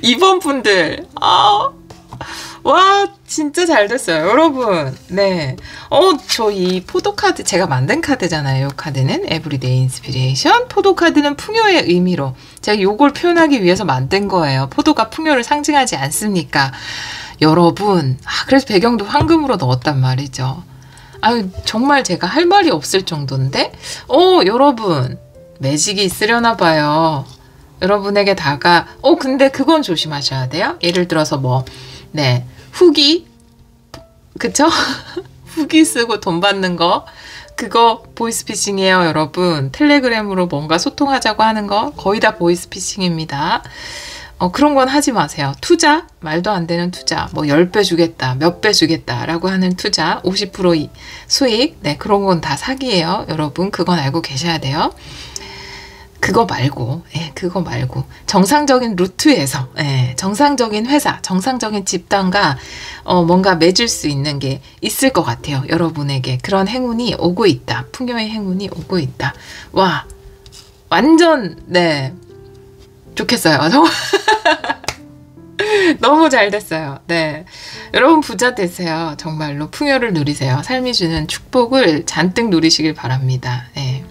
2번 분들. 와, 진짜 잘 됐어요. 여러분. 네. 저 이 포도 카드 제가 만든 카드잖아요. 이 카드는 에브리데이 인스피레이션. 포도 카드는 풍요의 의미로 제가 요걸 표현하기 위해서 만든 거예요. 포도가 풍요를 상징하지 않습니까? 여러분. 그래서 배경도 황금으로 넣었단 말이죠. 정말 제가 할 말이 없을 정도인데, 여러분, 매직이 있으려나 봐요. 여러분에게 근데 그건 조심하셔야 돼요. 예를 들어서 후기, 그쵸? 후기 쓰고 돈 받는 거, 그거 보이스피싱이에요, 여러분. 텔레그램으로 뭔가 소통하자고 하는 거, 거의 다 보이스피싱입니다. 그런 건 하지 마세요. 투자, 말도 안 되는 투자, 10배 주겠다, 몇 배 주겠다 라고 하는 투자, 50% 수익, 네, 그런 건 다 사기예요. 여러분, 그건 알고 계셔야 돼요. 그거 말고, 정상적인 루트에서, 정상적인 회사, 정상적인 집단과 뭔가 맺을 수 있는 게 있을 것 같아요. 여러분에게 그런 행운이 오고 있다. 풍요의 행운이 오고 있다. 와, 완전, 네. 좋겠어요. 너무 잘 됐어요. 네. 여러분 부자 되세요. 정말로 풍요를 누리세요. 삶이 주는 축복을 잔뜩 누리시길 바랍니다. 네.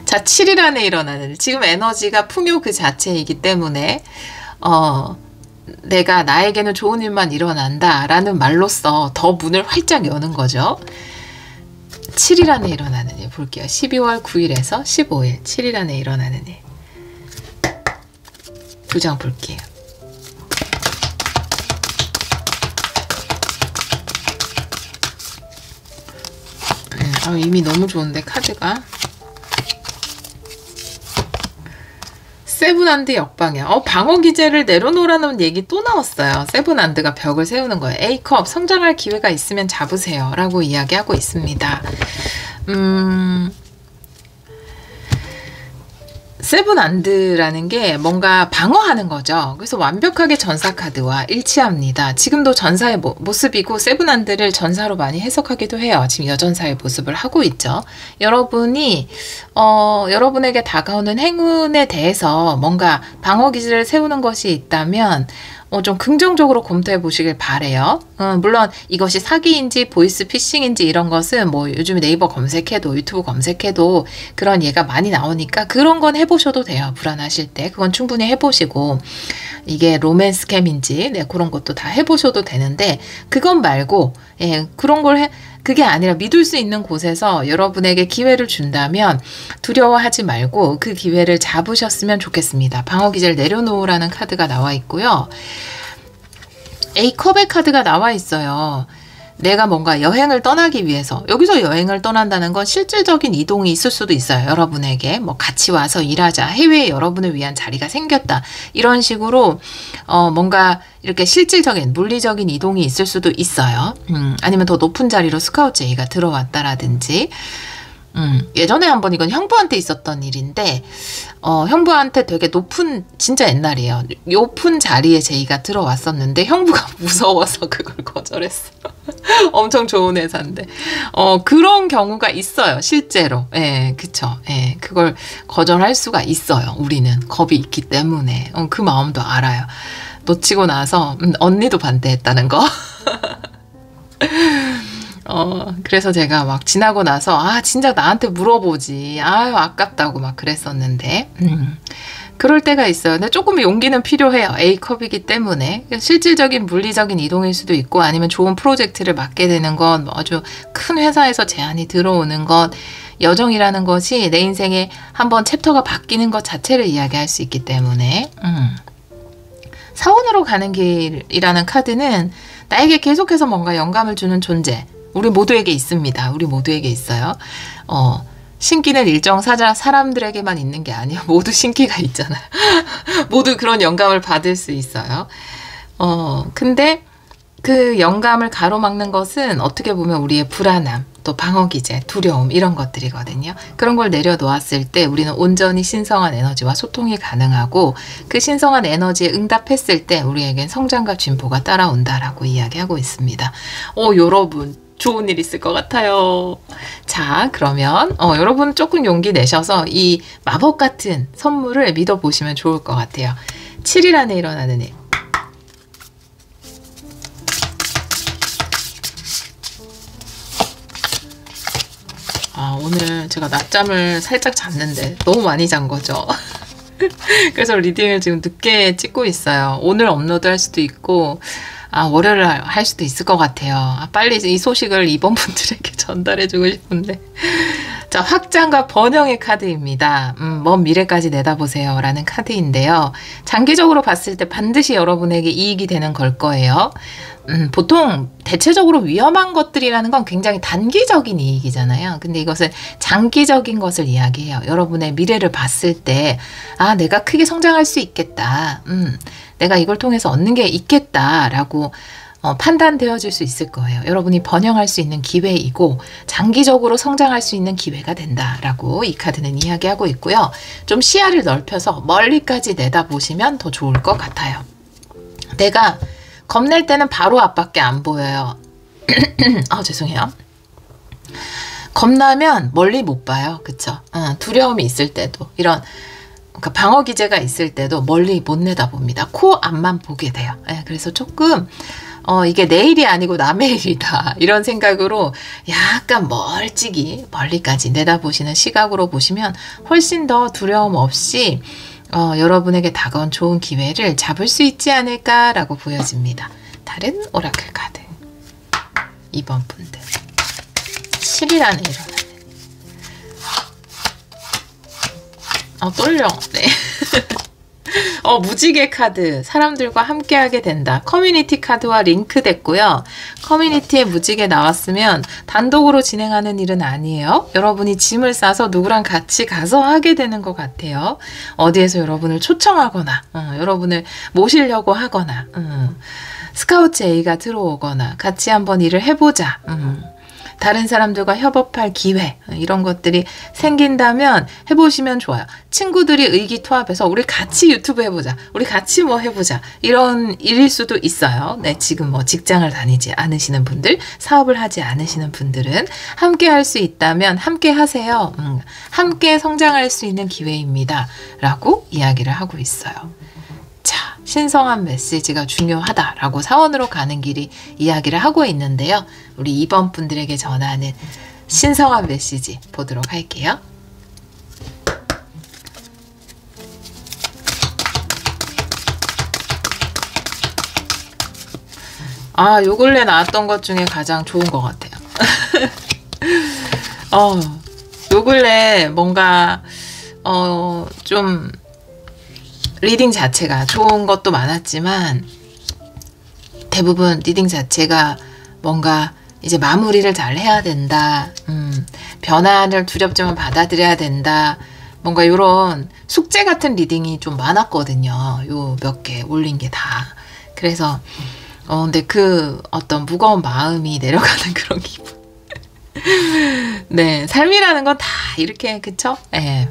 자, 7일 안에 일어나는 일. 지금 에너지가 풍요 그 자체이기 때문에 내가 나에게는 좋은 일만 일어난다 라는 말로써 더 문을 활짝 여는 거죠. 7일 안에 일어나는 일 볼게요. 12월 9일에서 15일 7일 안에 일어나는 일. 두 장 볼게요. 이미 너무 좋은데 카드가. 세븐한드 역방향. 방어 기제를 내려놓으라는 얘기 또 나왔어요. 세븐한드가 벽을 세우는 거예요. A컵 성장할 기회가 있으면 잡으세요 라고 이야기하고 있습니다. 세븐안드라는 게 뭔가 방어하는 거죠. 그래서 완벽하게 전사 카드와 일치합니다. 지금도 전사의 모습이고 세븐안드를 전사로 많이 해석하기도 해요. 지금 여전사의 모습을 하고 있죠. 여러분이 여러분에게 다가오는 행운에 대해서 뭔가 방어 기지를 세우는 것이 있다면 좀 긍정적으로 검토해 보시길 바래요. 물론 이것이 사기인지 보이스 피싱인지 이런 것은 뭐 요즘 네이버 검색해도 유튜브 검색해도 그런 예가 많이 나오니까 그런 건 해보셔도 돼요. 불안하실 때 그건 충분히 해보시고 이게 로맨스 스캠인지 그런 것도 다 해보셔도 되는데 그건 말고 그런 걸 그게 아니라 믿을 수 있는 곳에서 여러분에게 기회를 준다면 두려워하지 말고 그 기회를 잡으셨으면 좋겠습니다. 방어 기제를 내려놓으라는 카드가 나와 있고요. A컵의 카드가 나와 있어요. 내가 뭔가 여행을 떠나기 위해서 여기서 여행을 떠난다는 건 실질적인 이동이 있을 수도 있어요. 여러분에게 뭐 같이 와서 일하자. 해외에 여러분을 위한 자리가 생겼다. 이런 식으로 뭔가 이렇게 실질적인 물리적인 이동이 있을 수도 있어요. 아니면 더 높은 자리로 스카우트 제의가 들어왔다라든지 예전에 한번 이건 형부한테 있었던 일인데 형부한테 되게 높은 진짜 옛날이에요. 높은 자리에 제의가 들어왔었는데 형부가 무서워서 그걸 거절했어. 엄청 좋은 회사인데 그런 경우가 있어요. 실제로. 그쵸. 그걸 거절할 수가 있어요. 우리는 겁이 있기 때문에 그 마음도 알아요. 놓치고 나서 언니도 반대했다는 거. 그래서 제가 막 지나고 나서 진짜 나한테 물어보지 아깝다고 막 그랬었는데 그럴 때가 있어요. 근데 조금 용기는 필요해요. A컵이기 때문에 실질적인 물리적인 이동일 수도 있고 아니면 좋은 프로젝트를 맡게 되는 건 아주 큰 회사에서 제안이 들어오는 것 여정이라는 것이 내 인생에 한번 챕터가 바뀌는 것 자체를 이야기할 수 있기 때문에 사원으로 가는 길이라는 카드는 나에게 계속해서 뭔가 영감을 주는 존재 우리 모두에게 있습니다. 우리 모두에게 있어요. 신기는 일정 사람들에게만 있는 게 아니에요. 모두 신기가 있잖아요. 모두 그런 영감을 받을 수 있어요. 근데 그 영감을 가로막는 것은 어떻게 보면 우리의 불안함, 또 방어기제, 두려움 이런 것들이거든요. 그런 걸 내려놓았을 때 우리는 온전히 신성한 에너지와 소통이 가능하고 그 신성한 에너지에 응답했을 때 우리에겐 성장과 진보가 따라온다라고 이야기하고 있습니다. 여러분 좋은 일 있을 것 같아요. 자, 그러면 여러분 조금 용기 내셔서 이 마법 같은 선물을 믿어보시면 좋을 것 같아요. 7일 안에 일어나는 일. 오늘 제가 낮잠을 살짝 잤는데 너무 많이 잔 거죠. 그래서 리딩을 지금 늦게 찍고 있어요. 오늘 업로드 할 수도 있고 월요일에 할 수도 있을 것 같아요. 빨리 이 소식을 이번 분들에게 전달해주고 싶은데 자, 확장과 번영의 카드입니다. 먼 미래까지 내다보세요 라는 카드인데요. 장기적으로 봤을 때 반드시 여러분에게 이익이 되는 걸 거예요. 보통 대체적으로 위험한 것들이라는 건 굉장히 단기적인 이익이잖아요. 근데 이것은 장기적인 것을 이야기해요. 여러분의 미래를 봤을 때 내가 크게 성장할 수 있겠다. 내가 이걸 통해서 얻는 게 있겠다라고 판단되어질 수 있을 거예요. 여러분이 번영할 수 있는 기회이고 장기적으로 성장할 수 있는 기회가 된다라고 이 카드는 이야기하고 있고요. 좀 시야를 넓혀서 멀리까지 내다보시면 더 좋을 것 같아요. 내가 겁낼 때는 바로 앞밖에 안 보여요. 죄송해요. 겁나면 멀리 못 봐요. 그쵸? 두려움이 있을 때도 이런 그러니까 방어 기제가 있을 때도 멀리 못 내다봅니다. 코 앞만 보게 돼요. 그래서 조금 이게 내 일이 아니고 남의 일이다. 이런 생각으로 약간 멀리까지 내다보시는 시각으로 보시면 훨씬 더 두려움 없이 여러분에게 다가온 좋은 기회를 잡을 수 있지 않을까라고 보여집니다. 다른 오라클 카드. 2번 분들. 7일 안에 일어나는. 떨려. 네. 무지개 카드. 사람들과 함께하게 된다. 커뮤니티 카드와 링크 됐고요. 커뮤니티에 무지개 나왔으면 단독으로 진행하는 일은 아니에요. 여러분이 짐을 싸서 누구랑 같이 가서 하게 되는 것 같아요. 어디에서 여러분을 초청하거나 여러분을 모시려고 하거나 스카우트 A가 들어오거나 같이 한번 일을 해보자. 다른 사람들과 협업할 기회 이런 것들이 생긴다면 해보시면 좋아요. 친구들이 의기투합해서 우리 같이 유튜브 해보자. 우리 같이 뭐 해보자. 이런 일일 수도 있어요. 네, 지금 뭐 직장을 다니지 않으시는 분들, 사업을 하지 않으시는 분들은 함께 할 수 있다면 함께 하세요. 함께 성장할 수 있는 기회입니다. 라고 이야기를 하고 있어요. 자, 신성한 메시지가 중요하다라고 사원으로 가는 길이 이야기를 하고 있는데요. 우리 2번 분들에게 전하는 신성한 메시지 보도록 할게요. 요 근래 나왔던 것 중에 가장 좋은 것 같아요. 요 근래 뭔가 좀 리딩 자체가 좋은 것도 많았지만 대부분 리딩 자체가 뭔가 이제 마무리를 잘 해야 된다. 변화를 두렵지만 받아들여야 된다. 뭔가 이런 숙제 같은 리딩이 좀 많았거든요. 요 몇 개 올린 게 다. 그래서 근데 그 어떤 무거운 마음이 내려가는 그런 기분. 네, 삶이라는 건 다 이렇게 그쵸? 네.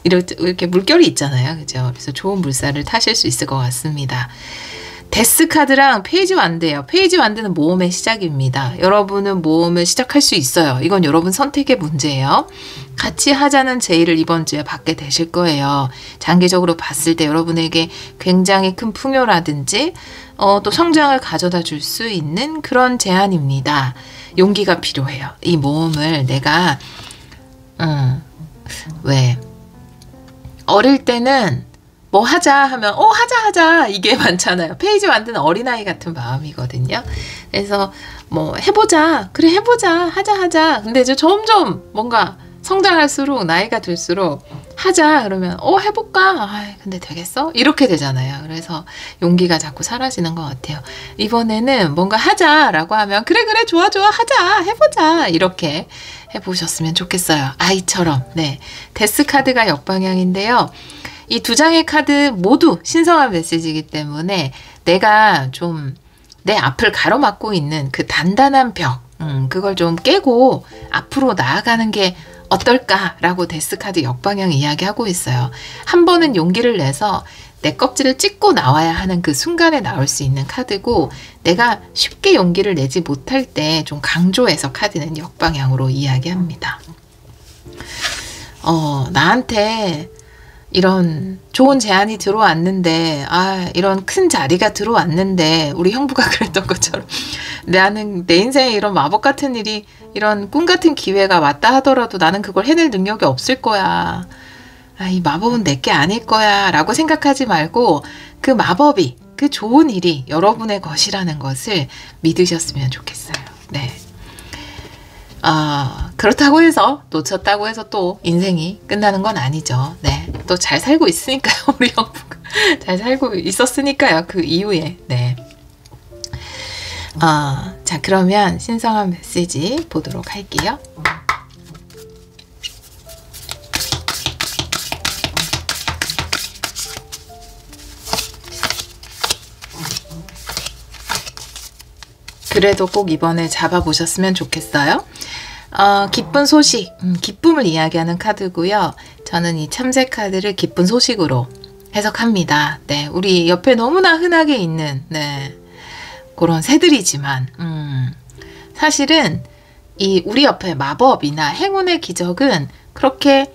이렇게 물결이 있잖아요. 그죠? 그래서 좋은 물살을 타실 수 있을 것 같습니다. 데스 카드랑 페이지 완드예요. 페이지 완드는 모험의 시작입니다. 여러분은 모험을 시작할 수 있어요. 이건 여러분 선택의 문제예요. 같이 하자는 제의를 이번 주에 받게 되실 거예요. 장기적으로 봤을 때 여러분에게 굉장히 큰 풍요라든지 또 성장을 가져다 줄 수 있는 그런 제안입니다. 용기가 필요해요. 이 모험을 내가 왜 어릴 때는 뭐 하자 하면 하자 이게 많잖아요. 페이지 완드는 어린아이 같은 마음이거든요. 그래서 뭐 해보자 그래 해보자 하자 근데 이제 점점 뭔가 성장할수록 나이가 들수록 하자 그러면 해볼까 근데 되겠어 이렇게 되잖아요. 그래서 용기가 자꾸 사라지는 것 같아요. 이번에는 뭔가 하자라고 하면 그래 좋아 하자 해보자 이렇게 해보셨으면 좋겠어요. 아이처럼. 네, 데스 카드가 역방향인데요. 이 두 장의 카드 모두 신성한 메시지이기 때문에 내가 좀 내 앞을 가로막고 있는 그 단단한 벽 그걸 좀 깨고 앞으로 나아가는 게 어떨까라고 데스 카드 역방향 이야기하고 있어요. 한 번은 용기를 내서 내 껍질을 찢고 나와야 하는 그 순간에 나올 수 있는 카드고 내가 쉽게 용기를 내지 못할 때 좀 강조해서 카드는 역방향으로 이야기합니다. 나한테 이런 좋은 제안이 들어왔는데 이런 큰 자리가 들어왔는데 우리 형부가 그랬던 것처럼 나는 내 인생에 이런 마법 같은 일이 이런 꿈 같은 기회가 왔다 하더라도 나는 그걸 해낼 능력이 없을 거야. 이 마법은 내게 아닐 거야 라고 생각하지 말고 그 마법이 그 좋은 일이 여러분의 것이라는 것을 믿으셨으면 좋겠어요. 네. 그렇다고 해서 놓쳤다고 해서 또 인생이 끝나는 건 아니죠. 네. 또 잘 살고 있으니까요. 우리 형부가 잘 살고 있었으니까요. 그 이후에. 네. 자, 그러면 신성한 메시지 보도록 할게요. 그래도 꼭 이번에 잡아보셨으면 좋겠어요. 기쁜 소식, 기쁨을 이야기하는 카드고요. 저는 이 참새 카드를 기쁜 소식으로 해석합니다. 네, 우리 옆에 너무나 흔하게 있는 그런 새들이지만 사실은 이 우리 옆에 마법이나 행운의 기적은 그렇게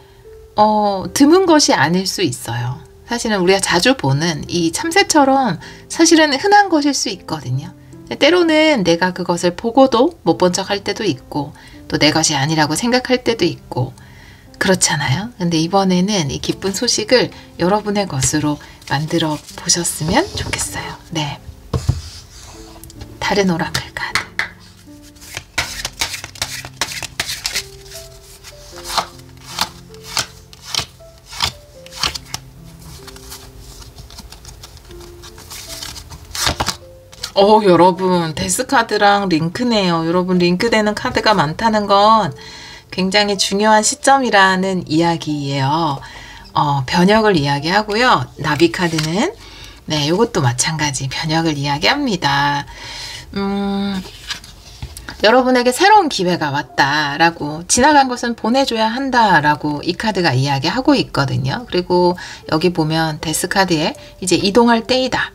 드문 것이 아닐 수 있어요. 사실은 우리가 자주 보는 이 참새처럼 사실은 흔한 것일 수 있거든요. 때로는 내가 그것을 보고도 못 본 척 할 때도 있고 또 내 것이 아니라고 생각할 때도 있고 그렇잖아요. 근데 이번에는 이 기쁜 소식을 여러분의 것으로 만들어 보셨으면 좋겠어요. 네. 다른 오라클 카드. 여러분 데스카드랑 링크네요. 여러분 링크되는 카드가 많다는 건 굉장히 중요한 시점이라는 이야기예요. 변혁을 이야기하고요. 나비 카드는 네, 이것도 마찬가지 변혁을 이야기합니다. 여러분에게 새로운 기회가 왔다라고, 지나간 것은 보내줘야 한다라고 이 카드가 이야기하고 있거든요. 그리고 여기 보면 데스 카드에 이제 이동할 때이다.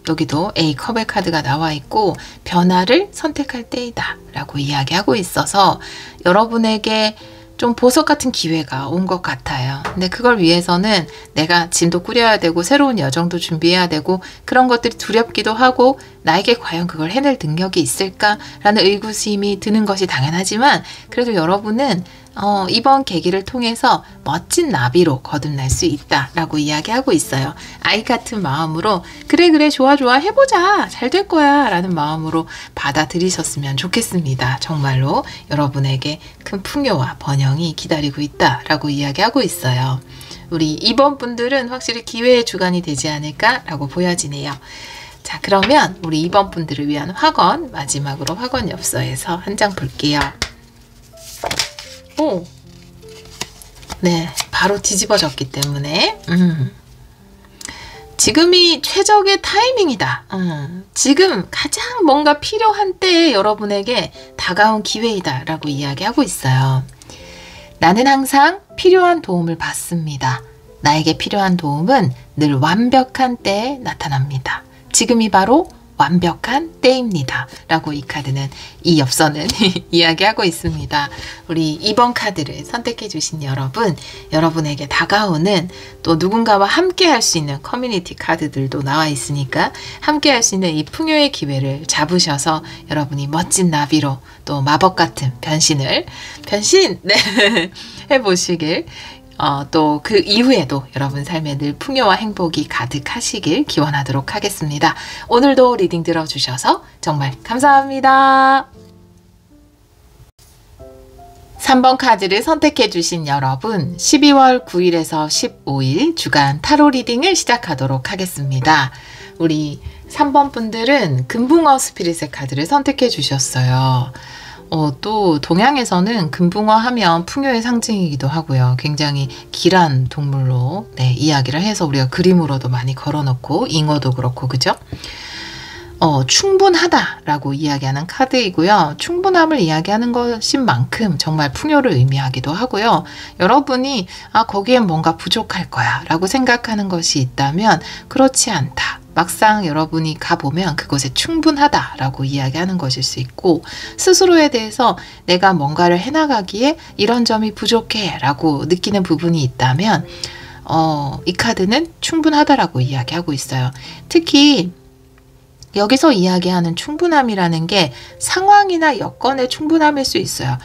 여기도 A 컵의 카드가 나와 있고 변화를 선택할 때이다 라고 이야기하고 있어서 여러분에게 좀 보석 같은 기회가 온 것 같아요. 근데 그걸 위해서는 내가 짐도 꾸려야 되고 새로운 여정도 준비해야 되고 그런 것들이 두렵기도 하고 나에게 과연 그걸 해낼 능력이 있을까라는 의구심이 드는 것이 당연하지만 그래도 여러분은 이번 계기를 통해서 멋진 나비로 거듭날 수 있다라고 이야기하고 있어요. 아이 같은 마음으로 그래 좋아 해보자 잘 될 거야 라는 마음으로 받아들이셨으면 좋겠습니다. 정말로 여러분에게 큰 풍요와 번영이 기다리고 있다라고 이야기하고 있어요. 우리 2번 분들은 확실히 기회의 주간이 되지 않을까라고 보여지네요. 자, 그러면 우리 2번 분들을 위한 확언, 마지막으로 확언 엽서에서 한 장 볼게요. 오, 네, 바로 뒤집어졌기 때문에 지금이 최적의 타이밍이다. 지금 가장 뭔가 필요한 때에 여러분에게 다가온 기회이다 라고 이야기하고 있어요. 나는 항상 필요한 도움을 받습니다. 나에게 필요한 도움은 늘 완벽한 때에 나타납니다. 지금이 바로 완벽한 때입니다. 라고 이 카드는, 이 엽서는 이야기하고 있습니다. 우리 2번 카드를 선택해 주신 여러분, 여러분에게 다가오는 또 누군가와 함께 할 수 있는 커뮤니티 카드들도 나와 있으니까 함께 할 수 있는 이 풍요의 기회를 잡으셔서 여러분이 멋진 나비로 또 마법 같은 변신 네, 해보시길 또 그 이후에도 여러분 삶에 늘 풍요와 행복이 가득하시길 기원하도록 하겠습니다. 오늘도 리딩 들어주셔서 정말 감사합니다. 3번 카드를 선택해 주신 여러분, 12월 9일에서 15일 주간 타로 리딩을 시작하도록 하겠습니다. 우리 3번 분들은 금붕어 스피릿의 카드를 선택해 주셨어요. 또 동양에서는 금붕어 하면 풍요의 상징이기도 하고요. 굉장히 길한 동물로 이야기를 해서 우리가 그림으로도 많이 걸어놓고 잉어도 그렇고 그죠? 충분하다라고 이야기하는 카드이고요. 충분함을 이야기하는 것인 만큼 정말 풍요를 의미하기도 하고요. 여러분이 거기엔 뭔가 부족할 거야 라고 생각하는 것이 있다면 그렇지 않다. 막상 여러분이 가보면 그것에 충분하다라고 이야기하는 것일 수 있고, 스스로에 대해서 내가 뭔가를 해나가기에 이런 점이 부족해 라고 느끼는 부분이 있다면 이 카드는 충분하다라고 이야기하고 있어요. 특히 여기서 이야기하는 충분함이라는 게 상황이나 여건의 충분함일 수 있어요.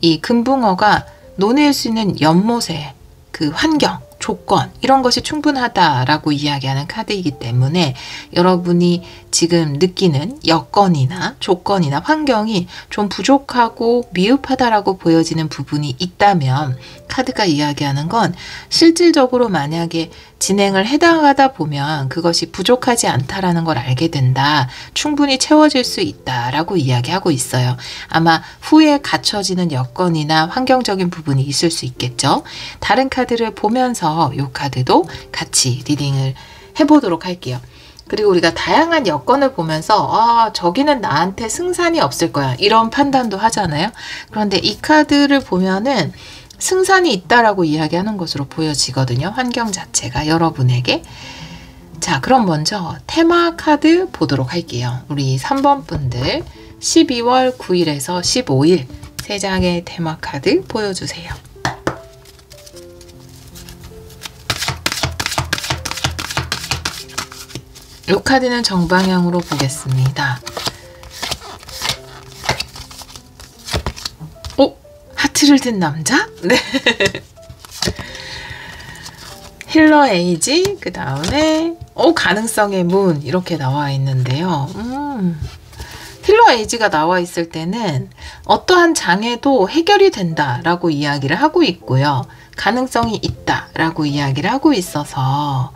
이 금붕어가 논의할 수 있는 연못의 그 환경, 조건 이런 것이 충분하다라고 이야기하는 카드이기 때문에 여러분이 지금 느끼는 여건이나 조건이나 환경이 좀 부족하고 미흡하다라고 보여지는 부분이 있다면 카드가 이야기하는 건 실질적으로 만약에 진행을 해나가다 보면 그것이 부족하지 않다라는 걸 알게 된다. 충분히 채워질 수 있다라고 이야기하고 있어요. 아마 후에 갖춰지는 여건이나 환경적인 부분이 있을 수 있겠죠. 다른 카드를 보면서 이 카드도 같이 리딩을 해보도록 할게요. 그리고 우리가 다양한 여건을 보면서 저기는 나한테 승산이 없을 거야 이런 판단도 하잖아요. 그런데 이 카드를 보면은 승산이 있다라고 이야기하는 것으로 보여지거든요. 환경 자체가 여러분에게. 자, 그럼 먼저 테마 카드 보도록 할게요. 우리 3번 분들 12월 9일에서 15일 3장의 테마 카드 보여주세요. 이 카드는 정방향으로 보겠습니다. 하트를 든 남자? 네. 힐러 에이지, 그 다음에 가능성의 문 이렇게 나와 있는데요. 힐러 에이지가 나와 있을 때는 어떠한 장애도 해결이 된다라고 이야기를 하고 있고요. 가능성이 있다라고 이야기를 하고 있어서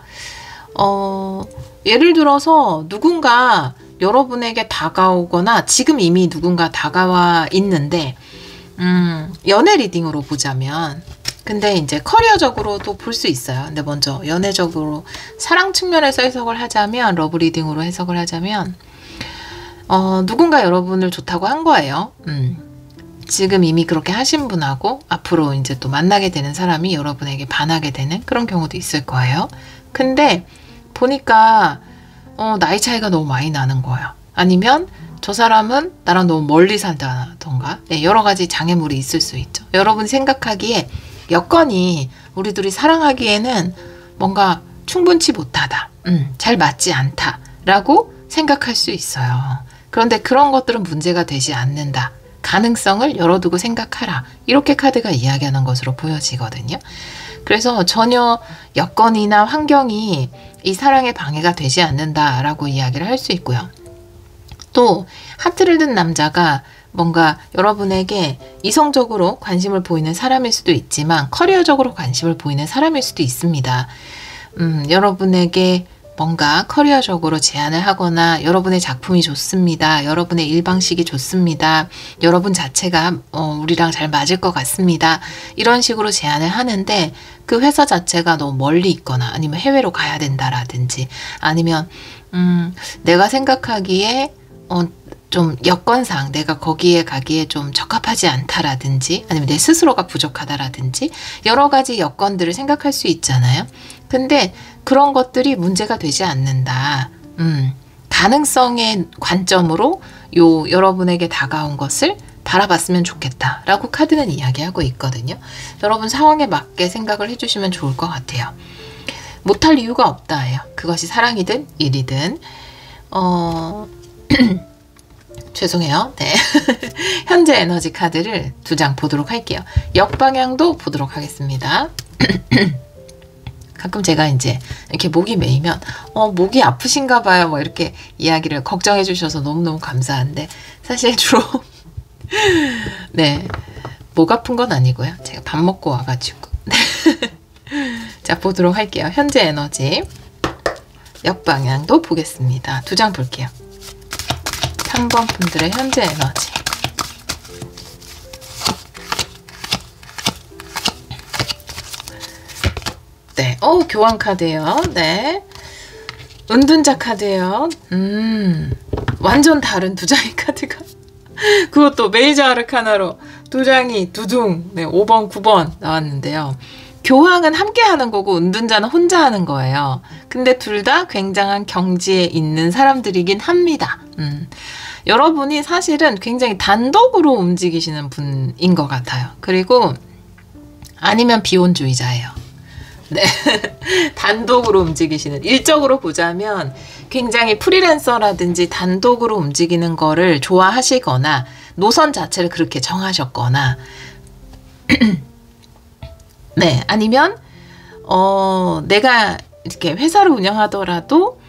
예를 들어서 누군가 여러분에게 다가오거나 지금 이미 누군가 다가와 있는데 연애 리딩으로 보자면 근데 이제 커리어적으로도 볼 수 있어요. 근데 먼저 연애적으로 사랑 측면에서 해석을 하자면 러브 리딩으로 해석을 하자면 누군가 여러분을 좋다고 한 거예요. 지금 이미 그렇게 하신 분하고 앞으로 이제 또 만나게 되는 사람이 여러분에게 반하게 되는 그런 경우도 있을 거예요. 근데 보니까 나이 차이가 너무 많이 나는 거예요. 아니면 저 사람은 나랑 너무 멀리 살다던가 여러 가지 장애물이 있을 수 있죠. 여러분이 생각하기에 여건이 우리 둘이 사랑하기에는 뭔가 충분치 못하다. 잘 맞지 않다. 라고 생각할 수 있어요. 그런데 그런 것들은 문제가 되지 않는다. 가능성을 열어두고 생각하라. 이렇게 카드가 이야기하는 것으로 보여지거든요. 그래서 전혀 여건이나 환경이 이 사랑에 방해가 되지 않는다라고 이야기를 할 수 있고요. 또 하트를 든 남자가 뭔가 여러분에게 이성적으로 관심을 보이는 사람일 수도 있지만 커리어적으로 관심을 보이는 사람일 수도 있습니다. 여러분에게 뭔가 커리어적으로 제안을 하거나 여러분의 작품이 좋습니다. 여러분의 일방식이 좋습니다. 여러분 자체가 우리랑 잘 맞을 것 같습니다. 이런 식으로 제안을 하는데 그 회사 자체가 너무 멀리 있거나 아니면 해외로 가야 된다라든지 아니면 내가 생각하기에 좀 여건상 내가 거기에 가기에 좀 적합하지 않다라든지 아니면 내 스스로가 부족하다라든지 여러 가지 여건들을 생각할 수 있잖아요. 근데 그런 것들이 문제가 되지 않는다. 가능성의 관점으로 여러분에게 다가온 것을 바라봤으면 좋겠다라고 카드는 이야기하고 있거든요. 여러분 상황에 맞게 생각을 해주시면 좋을 것 같아요. 못할 이유가 없다예요. 그것이 사랑이든 일이든 죄송해요. 네. 현재 에너지 카드를 2장 보도록 할게요. 역방향도 보도록 하겠습니다. 가끔 제가 이제 이렇게 목이 메이면 목이 아프신가 봐요. 뭐 이렇게 이야기를 걱정해 주셔서 너무너무 감사한데 사실 주로 네. 목 아픈 건 아니고요. 제가 밥 먹고 와가지고 자 보도록 할게요. 현재 에너지 역방향도 보겠습니다. 2장 볼게요. 3번 분들의 현재 에너지. 네, 교환 카드예요. 네, 은둔자 카드예요. 완전 다른 2장의 카드가 그것도 메이저 아르카나로 2장이 두둥, 네, 5번, 9번 나왔는데요. 교황은 함께 하는 거고 은둔자는 혼자 하는 거예요. 근데 둘 다 굉장한 경지에 있는 사람들이긴 합니다. 여러분이 사실은 굉장히 단독으로 움직이시는 분인 것 같아요. 그리고 아니면 비혼주의자예요. 네. 단독으로 움직이시는, 일적으로 보자면 굉장히 프리랜서라든지 단독으로 움직이는 거를 좋아하시거나 노선 자체를 그렇게 정하셨거나 네, 아니면 내가 이렇게 회사를 운영하더라도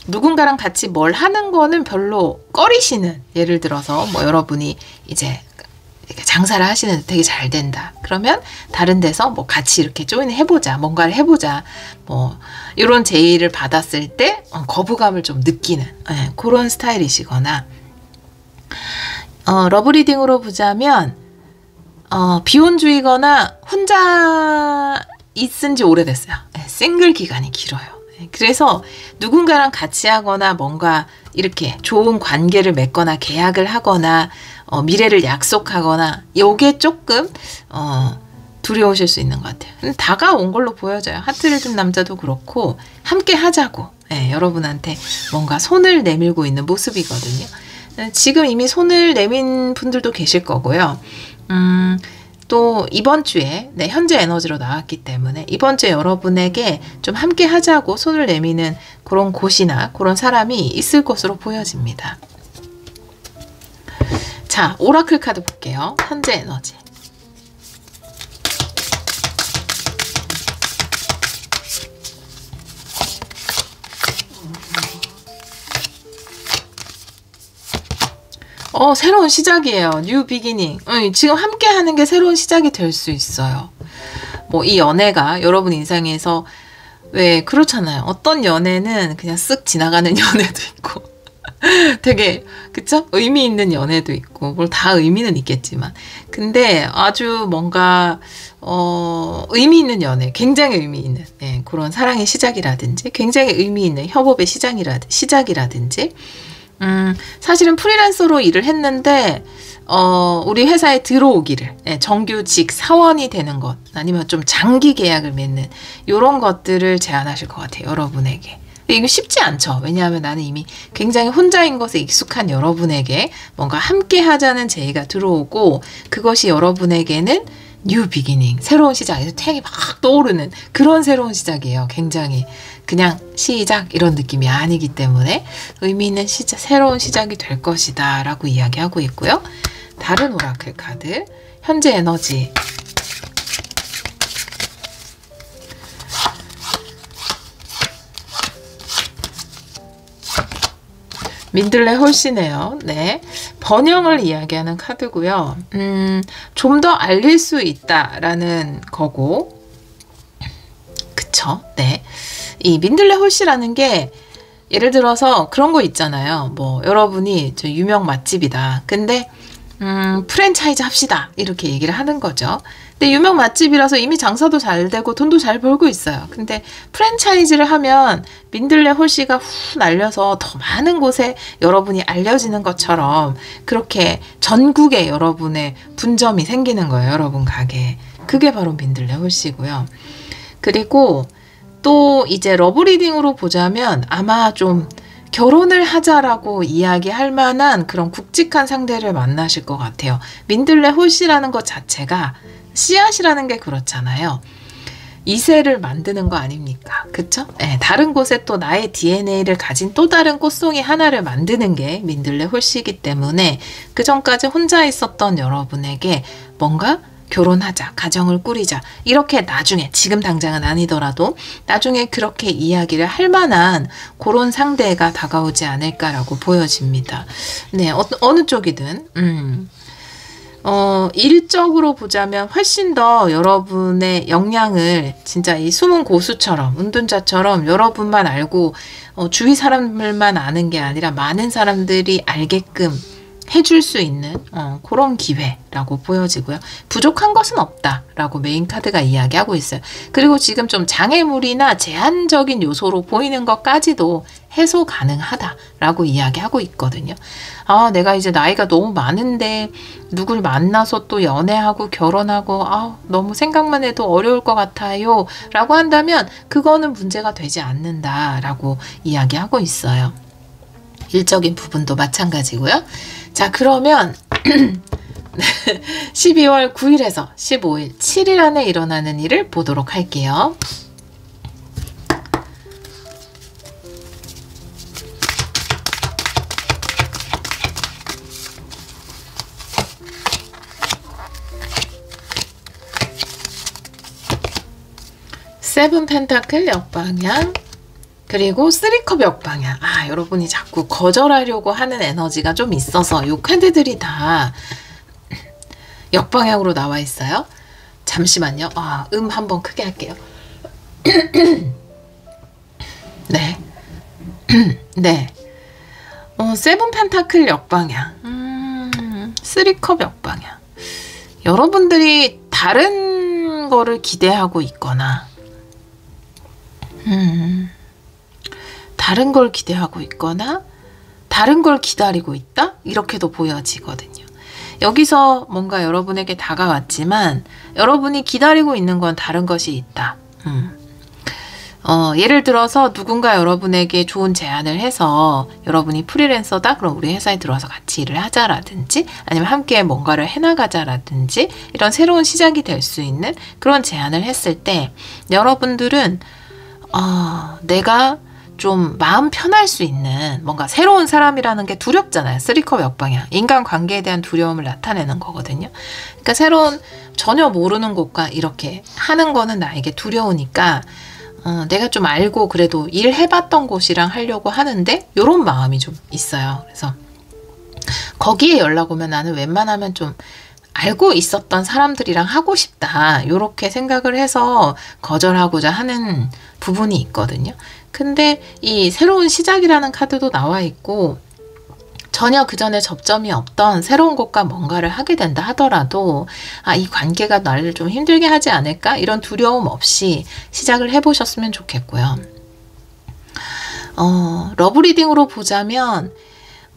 누군가랑 같이 뭘 하는 거는 별로 꺼리시는, 예를 들어서 뭐 여러분이 이제 이렇게 장사를 하시는데 되게 잘 된다. 그러면 다른 데서 뭐 같이 이렇게 조인을 해보자, 뭔가를 해보자, 뭐 이런 제의를 받았을 때 거부감을 좀 느끼는 그런 스타일이시거나, 러브 리딩으로 보자면 비혼주의거나 혼자 있은 지 오래됐어요. 싱글 기간이 길어요. 그래서 누군가랑 같이 하거나 뭔가 이렇게 좋은 관계를 맺거나 계약을 하거나 미래를 약속하거나 요게 조금 두려우실 수 있는 것 같아요. 다가온 걸로 보여져요. 하트를 든 남자도 그렇고 함께 하자고 여러분한테 뭔가 손을 내밀고 있는 모습이거든요. 지금 이미 손을 내민 분들도 계실 거고요. 또 이번 주에 현재 에너지로 나왔기 때문에 이번 주에 여러분에게 좀 함께 하자고 손을 내미는 그런 곳이나 그런 사람이 있을 것으로 보여집니다. 자, 오라클 카드 볼게요. 현재 에너지. 새로운 시작이에요. 뉴 비기닝. 지금 함께 하는 게 새로운 시작이 될 수 있어요. 뭐 이 연애가 여러분 인생에서 왜 그렇잖아요. 어떤 연애는 그냥 쓱 지나가는 연애도 있고 되게 그쵸? 의미 있는 연애도 있고 뭘 다 의미는 있겠지만 근데 아주 뭔가 의미 있는 연애, 굉장히 의미 있는 그런 사랑의 시작이라든지 굉장히 의미 있는 협업의 시작이라든지 사실은 프리랜서로 일을 했는데 우리 회사에 들어오기를 정규직 사원이 되는 것 아니면 좀 장기 계약을 맺는 이런 것들을 제안하실 것 같아요. 여러분에게. 이거 쉽지 않죠. 왜냐하면 나는 이미 굉장히 혼자인 것에 익숙한 여러분에게 뭔가 함께 하자는 제의가 들어오고 그것이 여러분에게는 뉴 비기닝, 새로운 시작에서 태양이 막 떠오르는 그런 새로운 시작이에요. 굉장히 그냥 시작 이런 느낌이 아니기 때문에 의미 있는 새로운 시작이 될 것이다 라고 이야기하고 있고요. 다른 오라클 카드, 현재 에너지. 민들레 홀씨네요. 네. 번영을 이야기하는 카드고요. 좀 더 알릴 수 있다라는 거고. 그쵸? 네. 이 민들레 홀씨라는 게 예를 들어서 그런 거 있잖아요. 뭐 여러분이 저 유명 맛집이다. 근데 프랜차이즈 합시다. 이렇게 얘기를 하는 거죠. 근데 유명 맛집이라서 이미 장사도 잘 되고 돈도 잘 벌고 있어요. 근데 프랜차이즈를 하면 민들레 홀씨가 후 날려서 더 많은 곳에 여러분이 알려지는 것처럼 그렇게 전국에 여러분의 분점이 생기는 거예요. 여러분 가게에. 그게 바로 민들레 홀씨고요. 그리고 또 이제 러브리딩으로 보자면 아마 좀 결혼을 하자라고 이야기할 만한 그런 굵직한 상대를 만나실 것 같아요. 민들레 홀씨라는 것 자체가 씨앗이라는 게 그렇잖아요. 이세를 만드는 거 아닙니까? 그쵸? 네, 다른 곳에 또 나의 DNA를 가진 또 다른 꽃송이 하나를 만드는 게 민들레 홀씨이기 때문에 그 전까지 혼자 있었던 여러분에게 뭔가 결혼하자, 가정을 꾸리자 이렇게 나중에 지금 당장은 아니더라도 나중에 그렇게 이야기를 할 만한 그런 상대가 다가오지 않을까라고 보여집니다. 네, 어느 쪽이든 일적으로 보자면 훨씬 더 여러분의 역량을 진짜 이 숨은 고수처럼 운둔자처럼 여러분만 알고 주위 사람들만 아는 게 아니라 많은 사람들이 알게끔 해줄 수 있는 그런 기회라고 보여지고요. 부족한 것은 없다라고 메인 카드가 이야기하고 있어요. 그리고 지금 좀 장애물이나 제한적인 요소로 보이는 것까지도 해소 가능하다라고 이야기하고 있거든요. 아, 내가 이제 나이가 너무 많은데 누굴 만나서 또 연애하고 결혼하고 너무 생각만 해도 어려울 것 같아요 라고 한다면 그거는 문제가 되지 않는다라고 이야기하고 있어요. 일적인 부분도 마찬가지고요. 자, 그러면 12월 9일에서 15일, 7일 안에 일어나는 일을 보도록 할게요. 세븐 펜타클 역방향, 그리고 3컵 역방향. 여러분이 자꾸 거절하려고 하는 에너지가 좀 있어서 이 카드들이 다 역방향으로 나와 있어요. 잠시만요. 한번 크게 할게요. 네. 네. 세븐 펜타클 역방향. 3컵 역방향. 여러분들이 다른 거를 기대하고 있거나 다른 걸 기대하고 있거나 다른 걸 기다리고 있다? 이렇게도 보여지거든요. 여기서 뭔가 여러분에게 다가왔지만 여러분이 기다리고 있는 건 다른 것이 있다. 예를 들어서 누군가 여러분에게 좋은 제안을 해서 여러분이 프리랜서다? 그럼 우리 회사에 들어와서 같이 일을 하자라든지 아니면 함께 뭔가를 해나가자라든지 이런 새로운 시작이 될 수 있는 그런 제안을 했을 때 여러분들은 내가 좀 마음 편할 수 있는 뭔가 새로운 사람이라는 게 두렵잖아요. 3컵 역방향. 인간관계에 대한 두려움을 나타내는 거거든요. 그러니까 새로운 전혀 모르는 곳과 이렇게 하는 거는 나에게 두려우니까 내가 좀 알고 그래도 일해봤던 곳이랑 하려고 하는데 이런 마음이 좀 있어요. 그래서 거기에 연락 오면 나는 웬만하면 좀 알고 있었던 사람들이랑 하고 싶다. 이렇게 생각을 해서 거절하고자 하는 부분이 있거든요. 근데 이 새로운 시작이라는 카드도 나와 있고 전혀 그 전에 접점이 없던 새로운 곳과 뭔가를 하게 된다 하더라도 이 관계가 나를 좀 힘들게 하지 않을까? 이런 두려움 없이 시작을 해보셨으면 좋겠고요. 러브리딩으로 보자면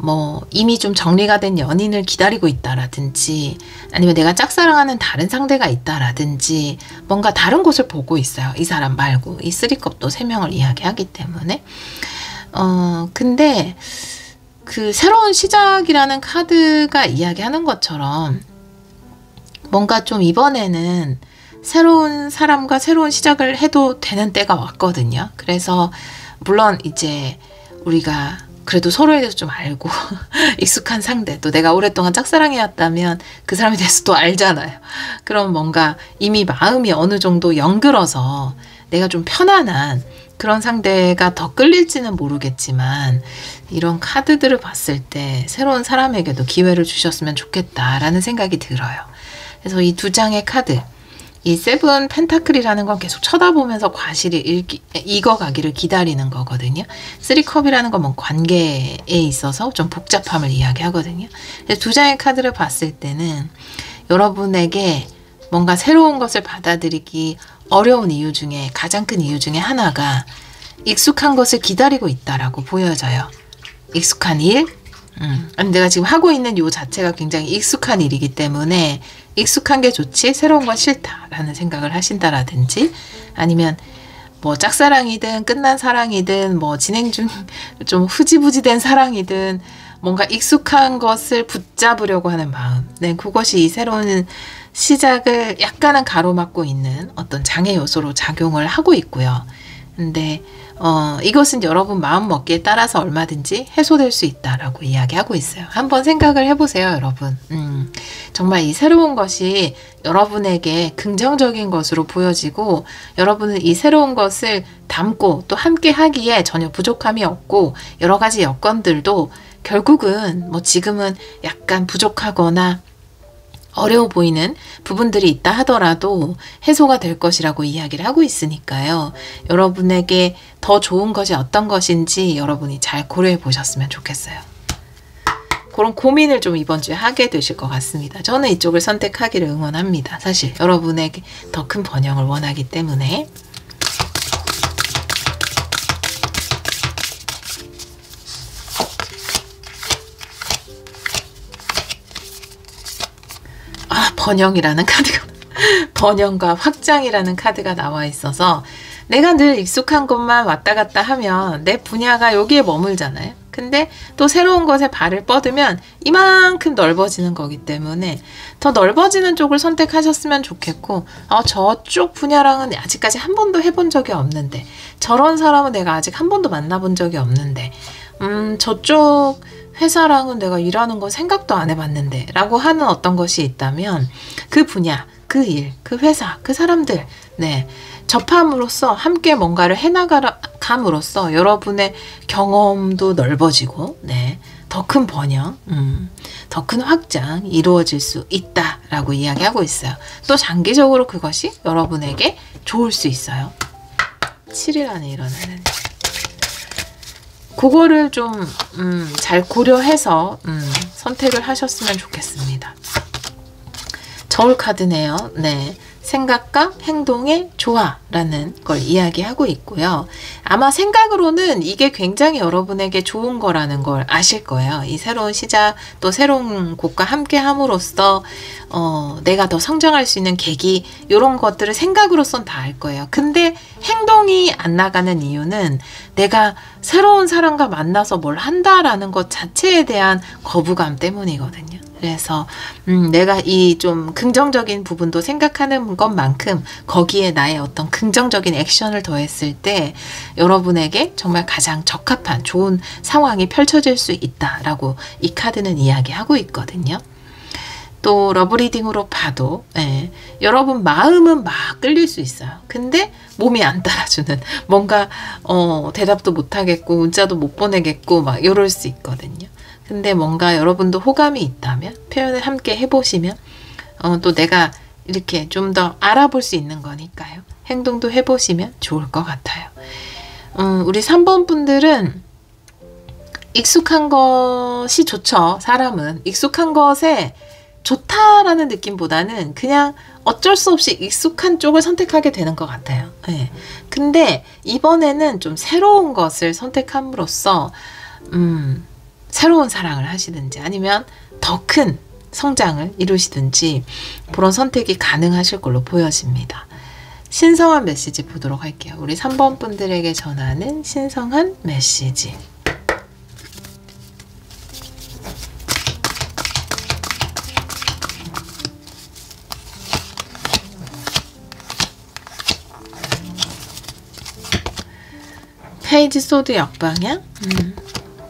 뭐 이미 좀 정리가 된 연인을 기다리고 있다라든지 아니면 내가 짝사랑하는 다른 상대가 있다라든지 뭔가 다른 곳을 보고 있어요. 이 사람 말고. 이 3컵도 3명을 이야기하기 때문에 근데 그 새로운 시작이라는 카드가 이야기하는 것처럼 뭔가 좀 이번에는 새로운 사람과 새로운 시작을 해도 되는 때가 왔거든요. 그래서 물론 이제 우리가 그래도 서로에 대해서 좀 알고 익숙한 상대, 또 내가 오랫동안 짝사랑이었다면 그 사람에 대해서 또 알잖아요. 그럼 뭔가 이미 마음이 어느 정도 연글어서 내가 좀 편안한 그런 상대가 더 끌릴지는 모르겠지만 이런 카드들을 봤을 때 새로운 사람에게도 기회를 주셨으면 좋겠다라는 생각이 들어요. 그래서 이 2장의 카드, 이 7 펜타클이라는 건 계속 쳐다보면서 과실이 익어가기를 기다리는 거거든요. 3컵이라는 건 뭐 관계에 있어서 좀 복잡함을 이야기하거든요. 2장의 카드를 봤을 때는 여러분에게 뭔가 새로운 것을 받아들이기 어려운 이유 중에 가장 큰 이유 중에 하나가 익숙한 것을 기다리고 있다라고 보여져요. 익숙한 일? 아니 내가 지금 하고 있는 요 자체가 굉장히 익숙한 일이기 때문에 익숙한 게 좋지 새로운 건 싫다라는 생각을 하신다라든지 아니면 뭐 짝사랑이든 끝난 사랑이든 뭐 진행 중 좀 흐지부지 된 사랑이든 뭔가 익숙한 것을 붙잡으려고 하는 마음. 네, 그것이 이 새로운 시작을 약간은 가로막고 있는 어떤 장애 요소로 작용을 하고 있고요. 근데 이것은 여러분 마음먹기에 따라서 얼마든지 해소될 수 있다라고 이야기하고 있어요. 한번 생각을 해보세요, 여러분. 정말 이 새로운 것이 여러분에게 긍정적인 것으로 보여지고 여러분은 이 새로운 것을 담고 또 함께 하기에 전혀 부족함이 없고 여러 가지 여건들도 결국은 뭐 지금은 약간 부족하거나 어려워 보이는 부분들이 있다 하더라도 해소가 될 것이라고 이야기를 하고 있으니까요. 여러분에게 더 좋은 것이 어떤 것인지 여러분이 잘 고려해 보셨으면 좋겠어요. 그런 고민을 좀 이번 주에 하게 되실 것 같습니다. 저는 이쪽을 선택하기를 응원합니다. 사실 여러분에게 더 큰 번영을 원하기 때문에. 번영이라는 카드가 번영과 확장이라는 카드가 나와 있어서 내가 늘 익숙한 것만 왔다 갔다 하면 내 분야가 여기에 머물잖아요. 근데 또 새로운 것에 발을 뻗으면 이만큼 넓어지는 거기 때문에 더 넓어지는 쪽을 선택하셨으면 좋겠고 저쪽 분야랑은 아직까지 한 번도 해본 적이 없는데 저런 사람은 내가 아직 한 번도 만나본 적이 없는데 저쪽 회사랑은 내가 일하는 건 생각도 안 해봤는데 라고 하는 어떤 것이 있다면 그 분야, 그 일, 그 회사, 그 사람들 접함으로써 함께 뭔가를 해나감으로써 여러분의 경험도 넓어지고 더 큰 번영, 더 큰 확장 이루어질 수 있다라고 이야기하고 있어요. 또 장기적으로 그것이 여러분에게 좋을 수 있어요. 7일 안에 일어나는 그거를 좀 잘 고려해서 선택을 하셨으면 좋겠습니다. 저울 카드네요. 네, 생각과 행동의 조화라는 걸 이야기하고 있고요. 아마 생각으로는 이게 굉장히 여러분에게 좋은 거라는 걸 아실 거예요. 이 새로운 시작, 또 새로운 곳과 함께 함으로써 내가 더 성장할 수 있는 계기, 이런 것들을 생각으로선 다 알 거예요. 근데 행동이 안 나가는 이유는 내가 새로운 사람과 만나서 뭘 한다라는 것 자체에 대한 거부감 때문이거든요. 그래서 내가 이 좀 긍정적인 부분도 생각하는 것만큼 거기에 나의 어떤 긍정적인 액션을 더했을 때 여러분에게 정말 가장 적합한 좋은 상황이 펼쳐질 수 있다라고 이 카드는 이야기하고 있거든요. 또 러브리딩으로 봐도 여러분 마음은 막 끌릴 수 있어요. 근데 몸이 안 따라주는, 뭔가 대답도 못하겠고 문자도 못 보내겠고 막 이럴 수 있거든요. 근데 뭔가 여러분도 호감이 있다면 표현을 함께 해보시면 또 내가 이렇게 좀 더 알아볼 수 있는 거니까요. 행동도 해보시면 좋을 것 같아요. 우리 3번 분들은 익숙한 것이 좋죠. 사람은 익숙한 것에 좋다라는 느낌보다는 그냥 어쩔 수 없이 익숙한 쪽을 선택하게 되는 것 같아요. 네. 근데 이번에는 좀 새로운 것을 선택함으로써 새로운 사랑을 하시든지 아니면 더 큰 성장을 이루시든지 그런 선택이 가능하실 걸로 보여집니다. 신성한 메시지 보도록 할게요. 우리 3번 분들에게 전하는 신성한 메시지. 페이지 소드 역방향,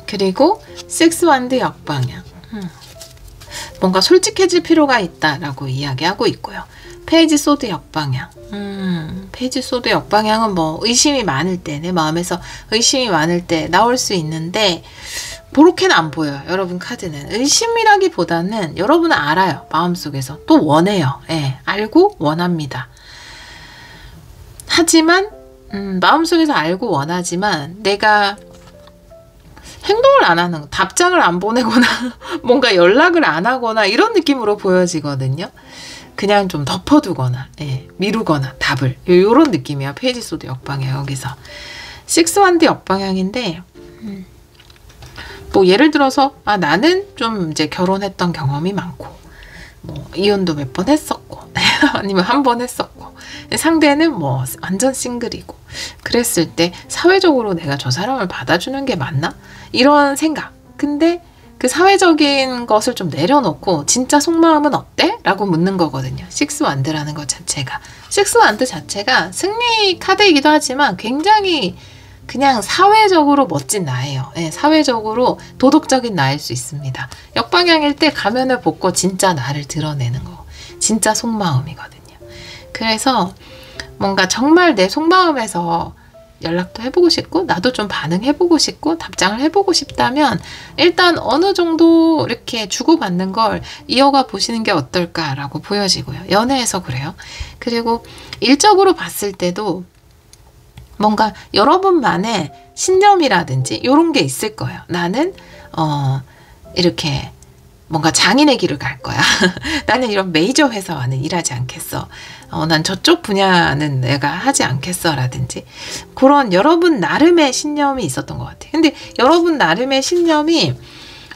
그리고 식스 완드 역방향. 뭔가 솔직해질 필요가 있다라고 이야기하고 있고요. 페이지 소드 역방향. 페이지 소드 역방향은 뭐 의심이 많을 때, 내 마음에서 의심이 많을 때 나올 수 있는데 그렇게는 안 보여요. 여러분 카드는 의심이라기보다는 여러분은 알아요. 마음속에서 또 원해요. 알고 원합니다. 하지만 마음속에서 알고 원하지만 내가 행동을 안 하는, 답장을 안 보내거나 뭔가 연락을 안 하거나 이런 느낌으로 보여지거든요. 그냥 좀 덮어두거나 미루거나 답을, 이런 느낌이야. 페이지 소드 역방향. 여기서 식스 완드 역방향인데 뭐 예를 들어서 나는 좀 이제 결혼했던 경험이 많고 뭐 이혼도 몇 번 했었고 아니면 한 번 했었고 상대는 뭐 완전 싱글이고 그랬을 때 사회적으로 내가 저 사람을 받아주는 게 맞나? 이런 생각. 근데 그 사회적인 것을 좀 내려놓고 진짜 속마음은 어때? 라고 묻는 거거든요. 식스 완드라는 것 자체가. 식스 완드 자체가 승리 카드이기도 하지만 굉장히 그냥 사회적으로 멋진 나예요. 사회적으로 도덕적인 나일 수 있습니다. 역방향일 때 가면을 벗고 진짜 나를 드러내는 거. 진짜 속마음이거든요. 그래서 뭔가 정말 내 속마음에서 연락도 해보고 싶고 나도 좀 반응해보고 싶고 답장을 해보고 싶다면 일단 어느 정도 이렇게 주고받는 걸 이어가 보시는 게 어떨까라고 보여지고요. 연애에서 그래요. 그리고 일적으로 봤을 때도 뭔가 여러분만의 신념이라든지 이런 게 있을 거예요. 나는 이렇게 뭔가 장인의 길을 갈 거야. 나는 이런 메이저 회사와는 일하지 않겠어. 난 저쪽 분야는 내가 하지 않겠어. 라든지 그런 여러분 나름의 신념이 있었던 것 같아요. 근데 여러분 나름의 신념이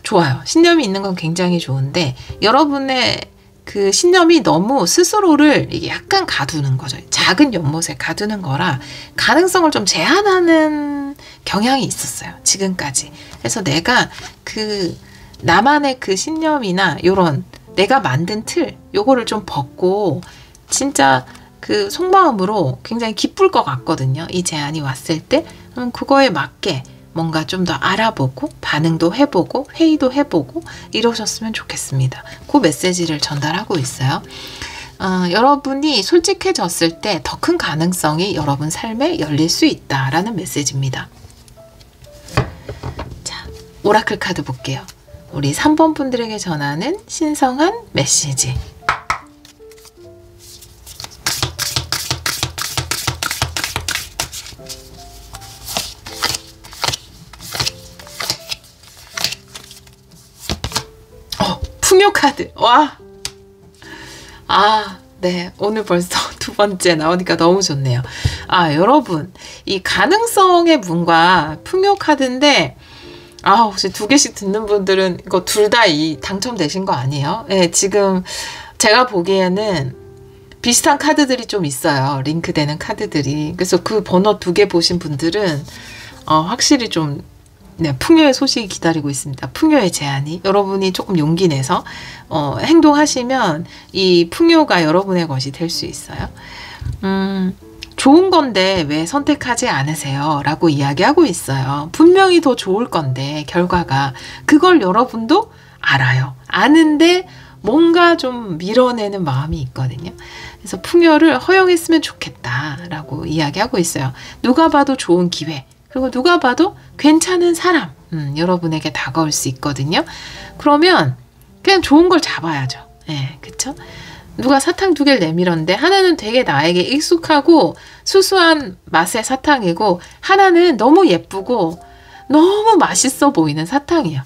좋아요. 신념이 있는 건 굉장히 좋은데 여러분의 그 신념이 너무 스스로를 이게 약간 가두는 거죠. 작은 연못에 가두는 거라 가능성을 좀 제한하는 경향이 있었어요. 지금까지. 그래서 내가 나만의 그 신념이나 요런 내가 만든 틀 요거를 좀 벗고 진짜 그 속마음으로 굉장히 기쁠 것 같거든요. 이 제안이 왔을 때 그거에 맞게 뭔가 좀 더 알아보고 반응도 해보고 회의도 해보고 이러셨으면 좋겠습니다. 그 메시지를 전달하고 있어요. 여러분이 솔직해졌을 때 더 큰 가능성이 여러분 삶에 열릴 수 있다라는 메시지입니다. 자, 오라클 카드 볼게요. 우리 3번 분들에게 전하는 신성한 메시지. 풍요 카드. 와. 네. 오늘 벌써 두 번째 나오니까 너무 좋네요. 아, 여러분, 이 가능성의 문과 풍요 카드인데, 아, 혹시 두 개씩 듣는 분들은 이거 둘 다 당첨되신 거 아니에요? 네, 지금 제가 보기에는 비슷한 카드들이 좀 있어요. 링크되는 카드들이. 그래서 그 번호 두 개 보신 분들은 확실히 좀 네, 풍요의 소식이 기다리고 있습니다. 풍요의 제안이. 여러분이 조금 용기 내서 행동하시면 이 풍요가 여러분의 것이 될 수 있어요. 좋은 건데 왜 선택하지 않으세요? 라고 이야기하고 있어요. 분명히 더 좋을 건데 결과가. 그걸 여러분도 알아요. 아는데 뭔가 좀 밀어내는 마음이 있거든요. 그래서 풍요를 허용했으면 좋겠다라고 이야기하고 있어요. 누가 봐도 좋은 기회. 그리고 누가 봐도 괜찮은 사람, 여러분에게 다가올 수 있거든요. 그러면 그냥 좋은 걸 잡아야죠. 예, 그쵸? 누가 사탕 두 개를 내밀었는데 하나는 되게 나에게 익숙하고 수수한 맛의 사탕이고 하나는 너무 예쁘고 너무 맛있어 보이는 사탕이에요.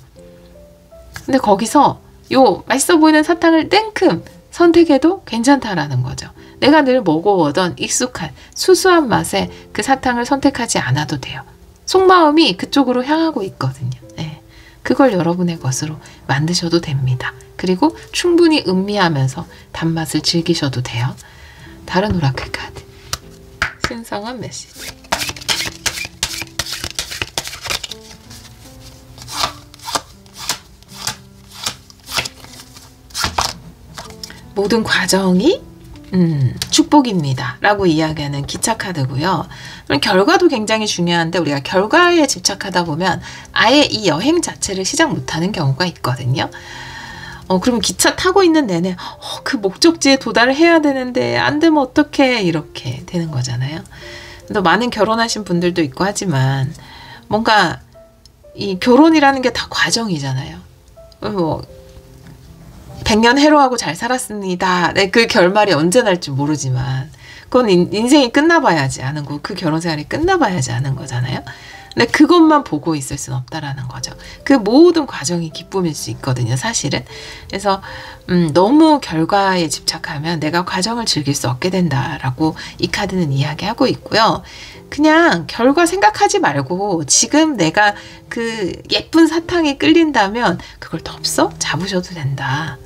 근데 거기서 요 맛있어 보이는 사탕을 땡큼 선택해도 괜찮다라는 거죠. 내가 늘 먹어오던 익숙한 수수한 맛의 그 사탕을 선택하지 않아도 돼요. 속마음이 그쪽으로 향하고 있거든요. 네. 그걸 여러분의 것으로 만드셔도 됩니다. 그리고 충분히 음미하면서 단맛을 즐기셔도 돼요. 다른 오라클 카드. 신성한 메시지. 모든 과정이 축복입니다. 라고 이야기하는 기차 카드고요. 결과도 굉장히 중요한데 우리가 결과에 집착하다 보면 아예 이 여행 자체를 시작 못하는 경우가 있거든요. 그러면 기차 타고 있는 내내 그 목적지에 도달을 해야 되는데 안 되면 어떡해 이렇게 되는 거잖아요. 또 많은 결혼하신 분들도 있고 하지만 뭔가 이 결혼이라는 게 다 과정이잖아요. 뭐 100년 해로하고 잘 살았습니다. 네, 그 결말이 언제 날지 모르지만 그건 인생이 끝나봐야지 아는 거, 그 결혼 생활이 끝나봐야지 아는 거잖아요. 근데 그것만 보고 있을 수는 없다라는 거죠. 그 모든 과정이 기쁨일 수 있거든요, 사실은. 그래서 너무 결과에 집착하면 내가 과정을 즐길 수 없게 된다라고 이 카드는 이야기하고 있고요. 그냥 결과 생각하지 말고 지금 내가 그 예쁜 사탕이 끌린다면 그걸 덥석 잡으셔도 된다.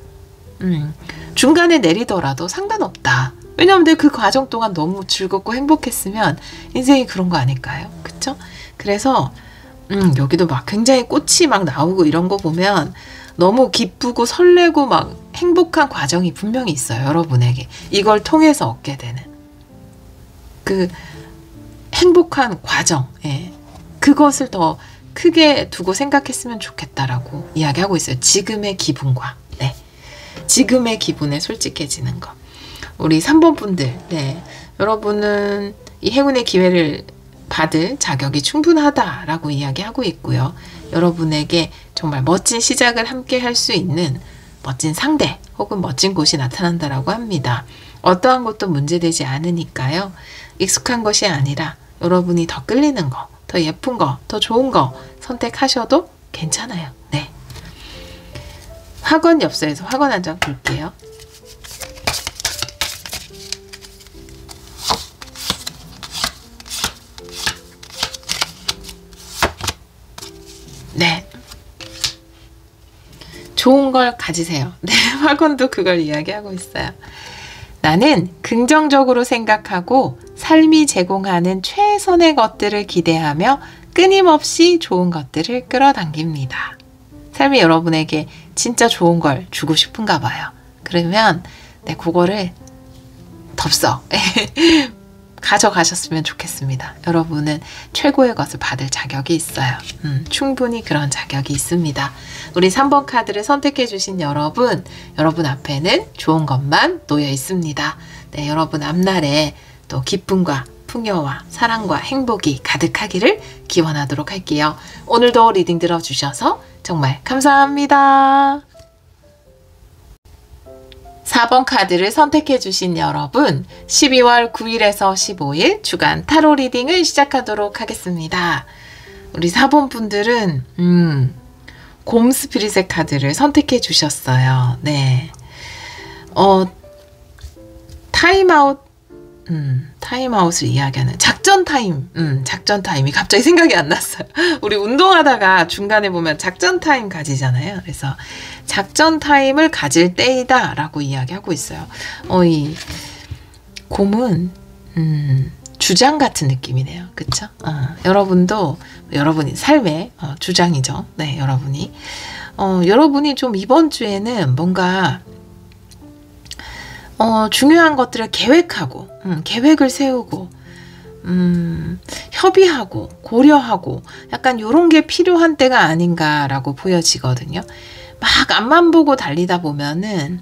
중간에 내리더라도 상관없다. 왜냐하면 내 그 과정 동안 너무 즐겁고 행복했으면 인생이 그런 거 아닐까요? 그쵸? 그래서 여기도 막 굉장히 꽃이 막 나오고 이런 거 보면 너무 기쁘고 설레고 막 행복한 과정이 분명히 있어요. 여러분에게. 이걸 통해서 얻게 되는 그 행복한 과정. 예. 그것을 더 크게 두고 생각했으면 좋겠다라고 이야기하고 있어요. 지금의 기분과. 네. 지금의 기분에 솔직해지는 거. 우리 3번 분들, 네. 여러분은 이 행운의 기회를 받을 자격이 충분하다라고 이야기하고 있고요. 여러분에게 정말 멋진 시작을 함께 할 수 있는 멋진 상대 혹은 멋진 곳이 나타난다라고 합니다. 어떠한 것도 문제되지 않으니까요. 익숙한 것이 아니라 여러분이 더 끌리는 거, 더 예쁜 거, 더 좋은 거 선택하셔도 괜찮아요. 네. 학원 엽서에서 학원 한 장 볼게요. 네. 좋은 걸 가지세요. 네, 학원도 그걸 이야기하고 있어요. 나는 긍정적으로 생각하고 삶이 제공하는 최선의 것들을 기대하며 끊임없이 좋은 것들을 끌어당깁니다. 삶이 여러분에게 진짜 좋은 걸 주고 싶은가 봐요. 그러면 네, 그거를 덥석 가져가셨으면 좋겠습니다. 여러분은 최고의 것을 받을 자격이 있어요. 충분히 그런 자격이 있습니다. 우리 3번 카드를 선택해 주신 여러분 앞에는 좋은 것만 놓여 있습니다. 네, 여러분 앞날에 또 기쁨과 풍요와 사랑과 행복이 가득하기를 기원하도록 할게요. 오늘도 리딩 들어주셔서 정말 감사합니다. 4번 카드를 선택해 주신 여러분 12월 9일에서 15일 주간 타로 리딩을 시작하도록 하겠습니다. 우리 4번 분들은 곰 스피릿의 카드를 선택해 주셨어요. 네. 타임아웃 타임아웃을 이야기하는 작전 타임. 작전 타임이 갑자기 생각이 안 났어요. 우리 운동하다가 중간에 보면 작전 타임 가지잖아요. 그래서 작전 타임을 가질 때이다 라고 이야기하고 있어요. 이 곰은 주장 같은 느낌이네요. 그쵸? 여러분도 여러분이 삶의 주장이죠. 네, 여러분이 좀 이번 주에는 뭔가 중요한 것들을 계획하고 계획을 세우고 협의하고 고려하고 약간 요런 게 필요한 때가 아닌가라고 보여지거든요. 막 앞만 보고 달리다 보면은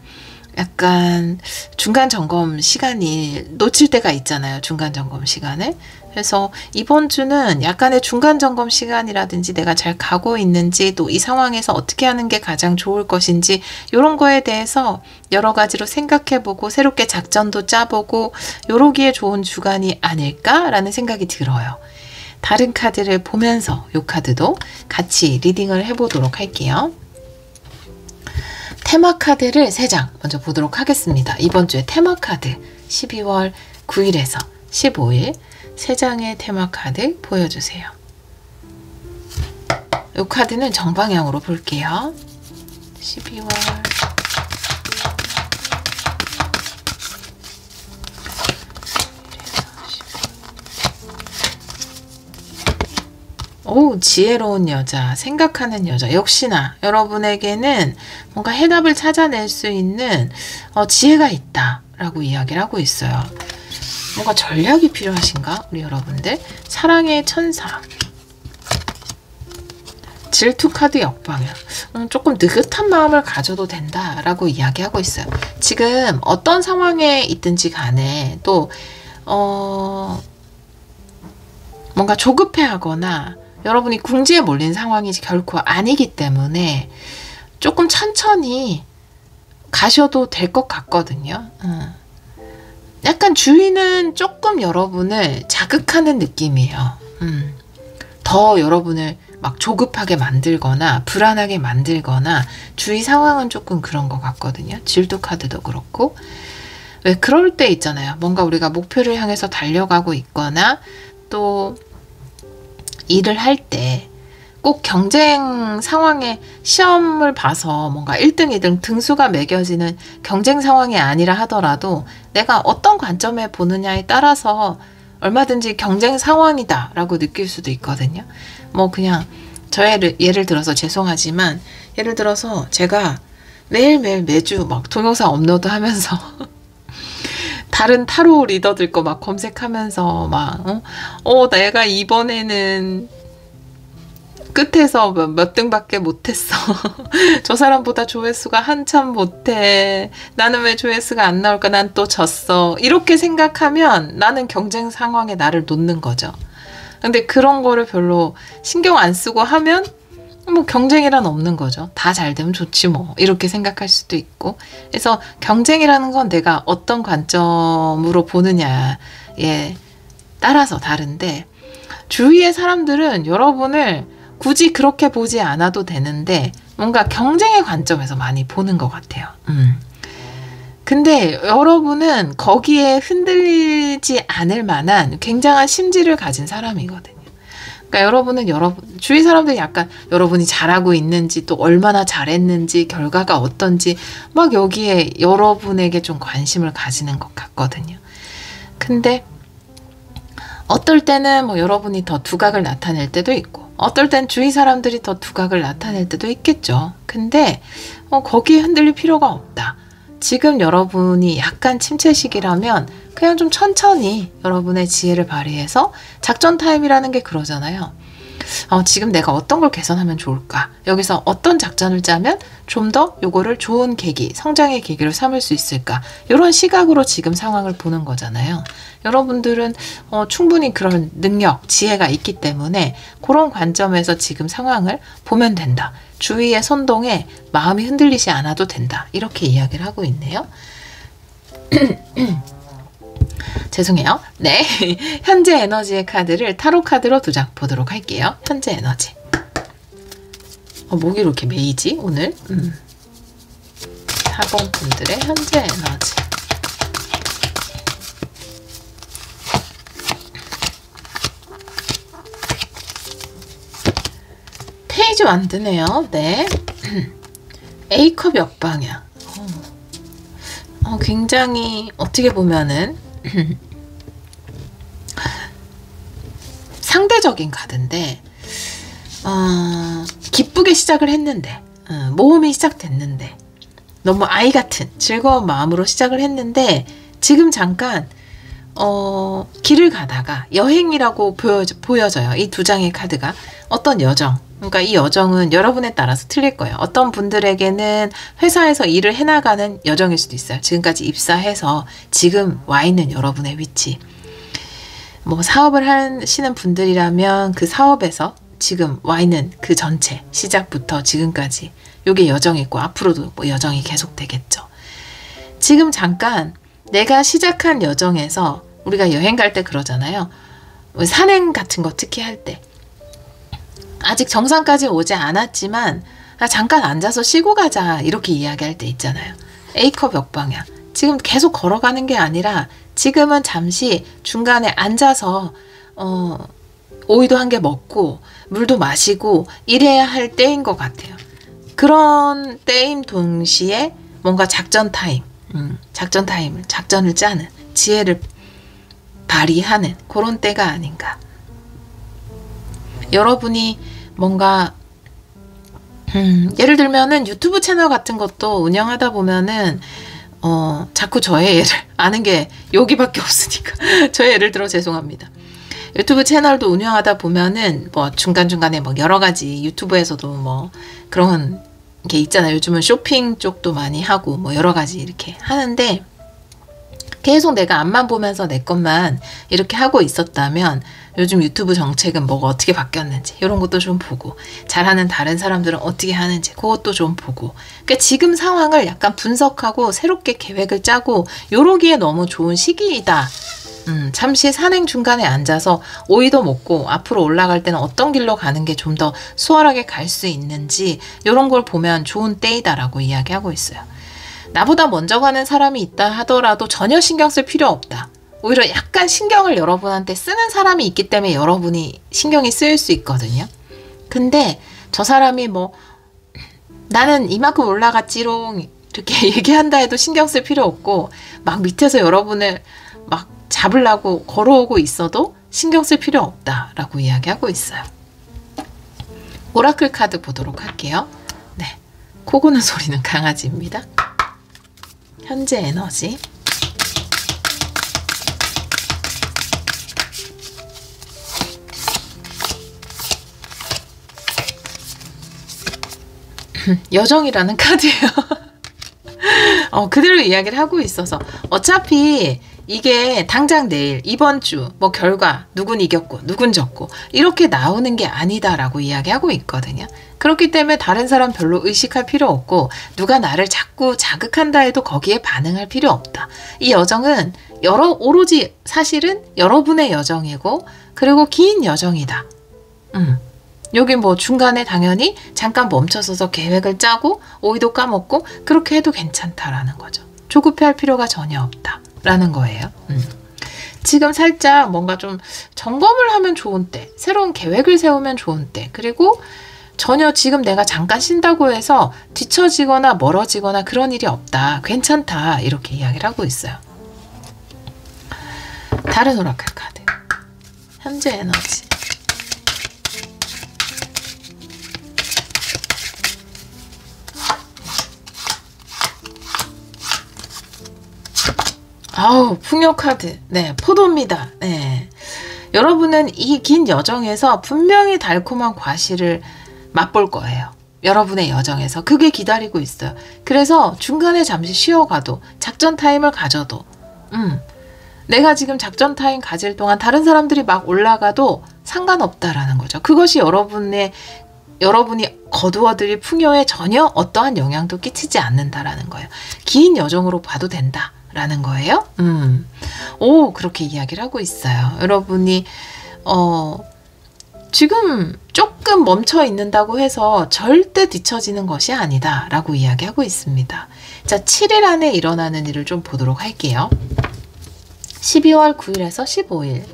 약간 중간 점검 시간이 놓칠 때가 있잖아요. 중간 점검 시간을. 그래서 이번 주는 약간의 중간 점검 시간이라든지 내가 잘 가고 있는지 또 이 상황에서 어떻게 하는 게 가장 좋을 것인지 이런 거에 대해서 여러 가지로 생각해보고 새롭게 작전도 짜보고 요러기에 좋은 주간이 아닐까라는 생각이 들어요. 다른 카드를 보면서 이 카드도 같이 리딩을 해보도록 할게요. 테마 카드를 3장 먼저 보도록 하겠습니다. 이번 주에 테마 카드 12월 9일에서 15일 3장의 테마 카드 보여주세요. 이 카드는 정방향으로 볼게요. 12월 지혜로운 여자, 생각하는 여자. 역시나 여러분에게는 뭔가 해답을 찾아낼 수 있는 지혜가 있다 라고 이야기를 하고 있어요. 뭔가 전략이 필요하신가? 우리 여러분들. 사랑의 천사. 질투 카드 역방향. 조금 느긋한 마음을 가져도 된다라고 이야기하고 있어요. 지금 어떤 상황에 있든지 간에 또 뭔가 조급해하거나 여러분이 궁지에 몰린 상황이 결코 아니기 때문에 조금 천천히 가셔도 될 것 같거든요. 약간 주위는 조금 여러분을 자극하는 느낌이에요. 더 여러분을 막 조급하게 만들거나 불안하게 만들거나 주위 상황은 조금 그런 것 같거든요. 질투 카드도 그렇고. 왜 그럴 때 있잖아요. 뭔가 우리가 목표를 향해서 달려가고 있거나 또 일을 할 때 꼭 경쟁 상황에 시험을 봐서 뭔가 1등, 2등 등수가 매겨지는 경쟁 상황이 아니라 하더라도 내가 어떤 관점에 보느냐에 따라서 얼마든지 경쟁 상황이다 라고 느낄 수도 있거든요. 뭐 그냥 예를 들어서 죄송하지만 예를 들어서 제가 매일매일 매주 막 동영상 업로드 하면서 다른 타로 리더들 거 막 검색하면서 막 내가 이번에는 끝에서 몇 등밖에 못했어. 저 사람보다 조회수가 한참 못해. 나는 왜 조회수가 안 나올까? 난 또 졌어. 이렇게 생각하면 나는 경쟁 상황에 나를 놓는 거죠. 근데 그런 거를 별로 신경 안 쓰고 하면 뭐 경쟁이란 없는 거죠. 다 잘 되면 좋지 뭐. 이렇게 생각할 수도 있고. 그래서 경쟁이라는 건 내가 어떤 관점으로 보느냐에 따라서 다른데 주위의 사람들은 여러분을 굳이 그렇게 보지 않아도 되는데 뭔가 경쟁의 관점에서 많이 보는 것 같아요. 근데 여러분은 거기에 흔들리지 않을 만한 굉장한 심지를 가진 사람이거든요. 그러니까 여러분은 주위 사람들이 약간 여러분이 잘하고 있는지 또 얼마나 잘했는지 결과가 어떤지 막 여기에 여러분에게 좀 관심을 가지는 것 같거든요. 근데 어떨 때는 뭐 여러분이 더 두각을 나타낼 때도 있고 어떨 땐 주위 사람들이 더 두각을 나타낼 때도 있겠죠. 근데 거기에 흔들릴 필요가 없다. 지금 여러분이 약간 침체 시기라면 그냥 좀 천천히 여러분의 지혜를 발휘해서 작전 타임이라는 게 그러잖아요. 지금 내가 어떤 걸 개선하면 좋을까? 여기서 어떤 작전을 짜면 좀 더 요거를 좋은 계기, 성장의 계기로 삼을 수 있을까? 이런 시각으로 지금 상황을 보는 거잖아요. 여러분들은 충분히 그런 능력, 지혜가 있기 때문에 그런 관점에서 지금 상황을 보면 된다. 주위의 선동에 마음이 흔들리지 않아도 된다. 이렇게 이야기를 하고 있네요. 죄송해요. 네. 현재 에너지의 카드를 타로 카드로 2장 보도록 할게요. 현재 에너지. 목이 이렇게 메이지 오늘? 4번 분들의 현재 에너지. 페이지 완드네요. 네. A컵 역방향. 굉장히 어떻게 보면은 상대적인 카드인데 기쁘게 시작을 했는데 모험이 시작됐는데 너무 아이 같은 즐거운 마음으로 시작을 했는데 지금 잠깐 길을 가다가 여행이라고 보여져요. 이 두 장의 카드가 어떤 여정, 그러니까 이 여정은 여러분에 따라서 틀릴 거예요. 어떤 분들에게는 회사에서 일을 해나가는 여정일 수도 있어요. 지금까지 입사해서 지금 와 있는 여러분의 위치. 뭐 사업을 하시는 분들이라면 그 사업에서 지금 와 있는 그 전체 시작부터 지금까지 요게 여정이 있고 앞으로도 뭐 여정이 계속되겠죠. 지금 잠깐 내가 시작한 여정에서 우리가 여행 갈 때 그러잖아요. 산행 같은 거 특히 할 때 아직 정상까지 오지 않았지만 잠깐 앉아서 쉬고 가자 이렇게 이야기할 때 있잖아요. A컵 역방향. 지금 계속 걸어가는 게 아니라 지금은 잠시 중간에 앉아서 오이도 한 개 먹고 물도 마시고 이래야 할 때인 것 같아요. 그런 때임 동시에 뭔가 작전 타임, 작전을 짜는 지혜를 발휘하는 그런 때가 아닌가. 여러분이 뭔가 예를 들면은 유튜브 채널 같은 것도 운영하다 보면은 자꾸 저의 예를 아는 게 여기밖에 없으니까 저의 예를 들어 죄송합니다. 유튜브 채널도 운영하다 보면은 뭐 중간중간에 뭐 여러 가지 유튜브에서도 뭐 그런 게 있잖아요. 요즘은 쇼핑 쪽도 많이 하고 뭐 여러 가지 이렇게 하는데 계속 내가 앞만 보면서 내 것만 이렇게 하고 있었다면 요즘 유튜브 정책은 뭐가 어떻게 바뀌었는지 이런 것도 좀 보고 잘하는 다른 사람들은 어떻게 하는지 그것도 좀 보고 그러니까 지금 상황을 약간 분석하고 새롭게 계획을 짜고 요러기에 너무 좋은 시기이다. 잠시 산행 중간에 앉아서 오이도 먹고 앞으로 올라갈 때는 어떤 길로 가는 게 좀 더 수월하게 갈 수 있는지 이런 걸 보면 좋은 때이다라고 이야기하고 있어요. 나보다 먼저 가는 사람이 있다 하더라도 전혀 신경 쓸 필요 없다. 오히려 약간 신경을 여러분한테 쓰는 사람이 있기 때문에 여러분이 신경이 쓰일 수 있거든요. 근데 저 사람이 뭐 나는 이만큼 올라갔지롱 이렇게 얘기한다 해도 신경 쓸 필요 없고 막 밑에서 여러분을 막 잡으려고 걸어오고 있어도 신경 쓸 필요 없다라고 이야기하고 있어요. 오라클 카드 보도록 할게요. 네, 코 고는 소리는 강아지입니다. 현재 에너지. 여정이라는 카드예요. 그대로 이야기를 하고 있어서 어차피 이게 당장 내일 이번 주 뭐 결과 누군 이겼고 누군 졌고 이렇게 나오는 게 아니다라고 이야기하고 있거든요. 그렇기 때문에 다른 사람 별로 의식할 필요 없고 누가 나를 자꾸 자극한다 해도 거기에 반응할 필요 없다. 이 여정은 오로지 사실은 여러분의 여정이고 그리고 긴 여정이다. 여기 뭐 중간에 당연히 잠깐 멈춰서서 계획을 짜고 오이도 까먹고 그렇게 해도 괜찮다라는 거죠. 조급해할 필요가 전혀 없다라는 거예요. 지금 살짝 뭔가 좀 점검을 하면 좋은 때, 새로운 계획을 세우면 좋은 때, 그리고 전혀 지금 내가 잠깐 쉰다고 해서 뒤처지거나 멀어지거나 그런 일이 없다. 괜찮다. 이렇게 이야기를 하고 있어요. 다른 오라클 카드. 현재 에너지. 아우, 풍요 카드. 네, 포도입니다. 네. 여러분은 이 긴 여정에서 분명히 달콤한 과실을 맛볼 거예요. 여러분의 여정에서. 그게 기다리고 있어요. 그래서 중간에 잠시 쉬어가도, 작전 타임을 가져도, 내가 지금 작전 타임 가질 동안 다른 사람들이 막 올라가도 상관없다라는 거죠. 그것이 여러분이 거두어들일 풍요에 전혀 어떠한 영향도 끼치지 않는다라는 거예요. 긴 여정으로 봐도 된다. 라는 거예요. 그렇게 이야기를 하고 있어요. 여러분이 지금 조금 멈춰 있는다고 해서 절대 뒤처지는 것이 아니다 라고 이야기하고 있습니다. 자, 7일 안에 일어나는 일을 좀 보도록 할게요. 12월 9일에서 15일.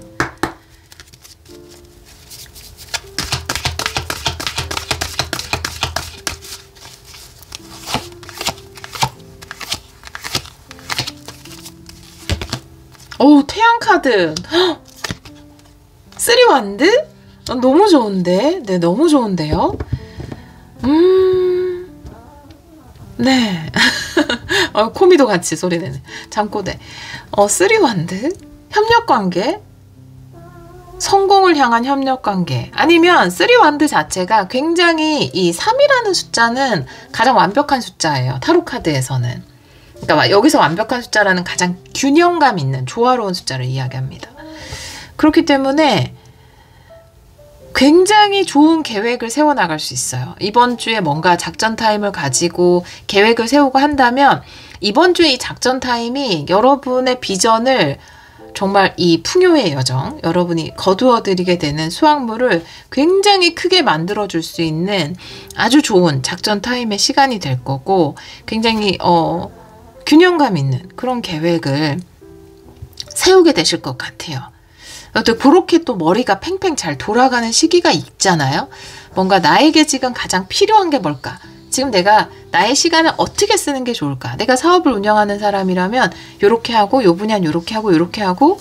오, 태양 카드. 쓰리 완드? 너무 좋은데? 네, 너무 좋은데요? 네. 코미도 같이 소리 내네. 잠꼬대. 쓰리 완드? 협력관계? 성공을 향한 협력관계. 아니면 쓰리 완드 자체가 굉장히 이 3이라는 숫자는 가장 완벽한 숫자예요. 타로 카드에서는. 그러니까 여기서 완벽한 숫자라는 가장 균형감 있는 조화로운 숫자를 이야기합니다. 그렇기 때문에 굉장히 좋은 계획을 세워나갈 수 있어요. 이번 주에 뭔가 작전 타임을 가지고 계획을 세우고 한다면 이번 주에 이 작전 타임이 여러분의 비전을 정말 이 풍요의 여정, 여러분이 거두어들이게 되는 수확물을 굉장히 크게 만들어줄 수 있는 아주 좋은 작전 타임의 시간이 될 거고 굉장히 균형감 있는 그런 계획을 세우게 되실 것 같아요. 또 그렇게 또 머리가 팽팽 잘 돌아가는 시기가 있잖아요. 뭔가 나에게 지금 가장 필요한 게 뭘까? 지금 내가 나의 시간을 어떻게 쓰는 게 좋을까? 내가 사업을 운영하는 사람이라면 요렇게 하고 요 분야는 요렇게 하고 요렇게 하고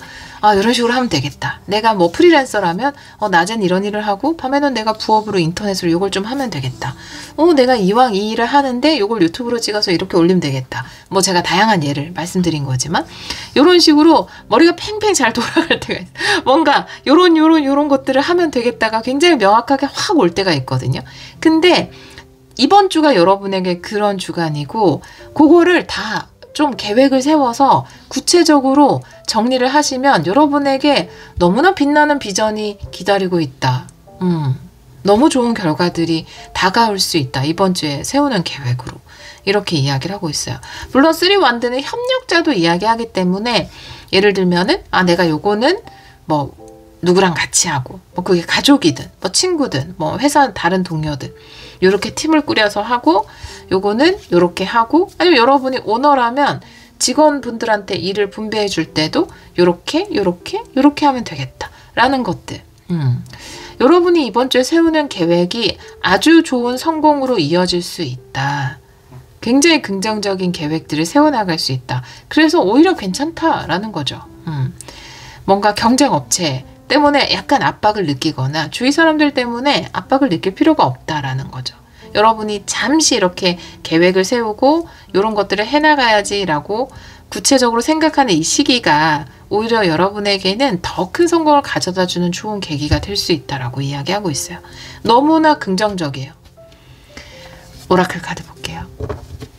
이런 식으로 하면 되겠다. 내가 뭐 프리랜서라면 낮엔 이런 일을 하고 밤에는 내가 부업으로 인터넷으로 요걸 좀 하면 되겠다. 내가 이왕 이 일을 하는데 요걸 유튜브로 찍어서 이렇게 올리면 되겠다. 뭐 제가 다양한 예를 말씀드린 거지만 요런 식으로 머리가 팽팽 잘 돌아갈 때가 있어요. 뭔가 요런 것들을 하면 되겠다가 굉장히 명확하게 확 올 때가 있거든요. 근데 이번 주가 여러분에게 그런 주간이고 그거를 다 좀 계획을 세워서 구체적으로 정리를 하시면 여러분에게 너무나 빛나는 비전이 기다리고 있다. 너무 좋은 결과들이 다가올 수 있다. 이번 주에 세우는 계획으로. 이렇게 이야기를 하고 있어요. 물론 쓰리 완드는 협력자도 이야기하기 때문에 예를 들면은 내가 요거는 뭐 누구랑 같이 하고 뭐 그게 가족이든 뭐 친구든 뭐 회사 다른 동료든 요렇게 팀을 꾸려서 하고 요거는 요렇게 하고 아니면 여러분이 오너라면 직원분들한테 일을 분배해 줄 때도 요렇게 하면 되겠다 라는 것들. 여러분이 이번 주에 세우는 계획이 아주 좋은 성공으로 이어질 수 있다. 굉장히 긍정적인 계획들을 세워나갈 수 있다. 그래서 오히려 괜찮다라는 거죠. 뭔가 경쟁업체 때문에 약간 압박을 느끼거나 주위 사람들 때문에 압박을 느낄 필요가 없다라는 거죠. 여러분이 잠시 이렇게 계획을 세우고 이런 것들을 해나가야지라고 구체적으로 생각하는 이 시기가 오히려 여러분에게는 더 큰 성공을 가져다주는 좋은 계기가 될 수 있다라고 이야기하고 있어요. 너무나 긍정적이에요. 오라클 카드 볼게요.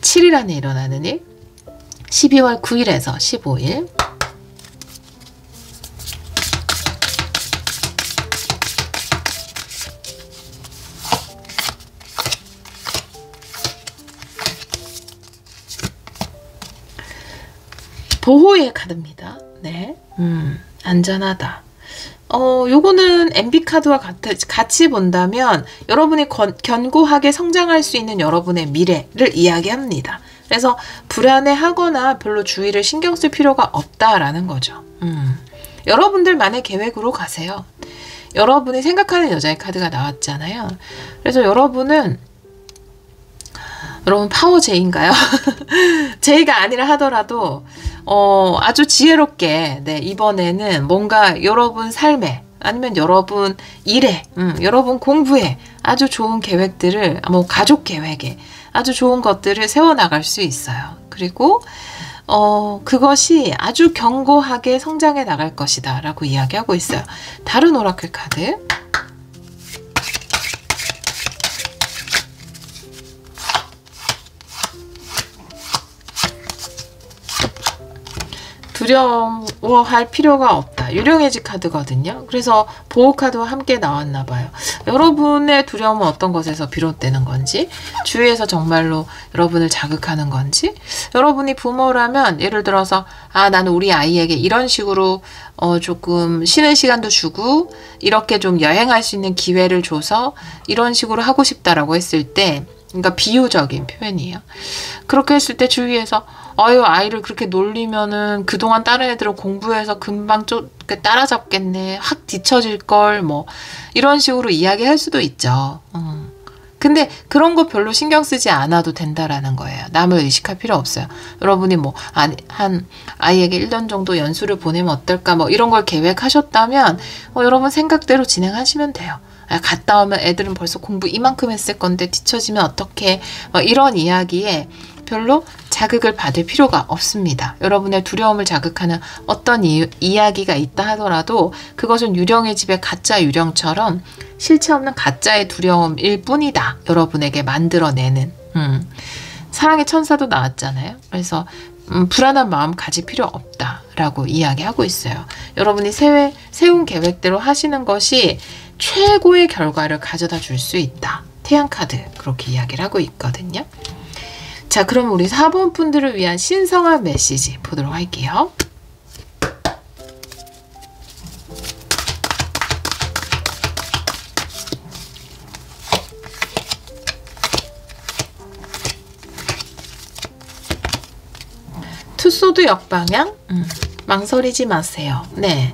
7일 안에 일어나는 일, 12월 9일에서 15일, 보호의 카드입니다. 네. 안전하다. 요거는 MB 카드와 같이 본다면 여러분이 견고하게 성장할 수 있는 여러분의 미래를 이야기합니다. 그래서 불안해하거나 별로 주의를 신경 쓸 필요가 없다라는 거죠. 여러분들만의 계획으로 가세요. 여러분이 생각하는 여자의 카드가 나왔잖아요. 그래서 여러분 파워 J인가요? J가 아니라 하더라도 아주 지혜롭게 이번에는 뭔가 여러분 삶에 아니면 여러분 일에 여러분 공부에 아주 좋은 계획들을 가족 계획에 아주 좋은 것들을 세워나갈 수 있어요. 그리고 그것이 아주 견고하게 성장해 나갈 것이다 라고 이야기하고 있어요. 다른 오라클 카드 두려워할 필요가 없다. 유령의지 카드거든요. 그래서 보호 카드와 함께 나왔나 봐요. 여러분의 두려움은 어떤 것에서 비롯되는 건지, 주위에서 정말로 여러분을 자극하는 건지, 여러분이 부모라면 예를 들어서 나는 우리 아이에게 이런 식으로 조금 쉬는 시간도 주고 이렇게 좀 여행할 수 있는 기회를 줘서 이런 식으로 하고 싶다라고 했을 때, 그러니까 비유적인 표현이에요. 그렇게 했을 때 주위에서 아이를 그렇게 놀리면은 그동안 다른 애들은 공부해서 금방 따라잡겠네. 확 뒤처질걸. 뭐 이런 식으로 이야기할 수도 있죠. 근데 그런 거 별로 신경 쓰지 않아도 된다라는 거예요. 남을 의식할 필요 없어요. 여러분이 뭐 한 아이에게 1년 정도 연수를 보내면 어떨까 뭐 이런 걸 계획하셨다면 여러분 생각대로 진행하시면 돼요. 갔다 오면 애들은 벌써 공부 이만큼 했을 건데 뒤처지면 어떡해. 이런 이야기에 별로 자극을 받을 필요가 없습니다. 여러분의 두려움을 자극하는 어떤 이야기가 있다 하더라도 그것은 유령의 집의 가짜 유령처럼 실체 없는 가짜의 두려움일 뿐이다. 여러분에게 만들어내는. 사랑의 천사도 나왔잖아요. 그래서 불안한 마음 가질 필요 없다라고 이야기하고 있어요. 여러분이 세운 계획대로 하시는 것이 최고의 결과를 가져다 줄 수 있다. 태양카드 그렇게 이야기를 하고 있거든요. 자, 그럼 우리 4번 분들을 위한 신성한 메시지 보도록 할게요. 투소드 역방향, 망설이지 마세요. 네,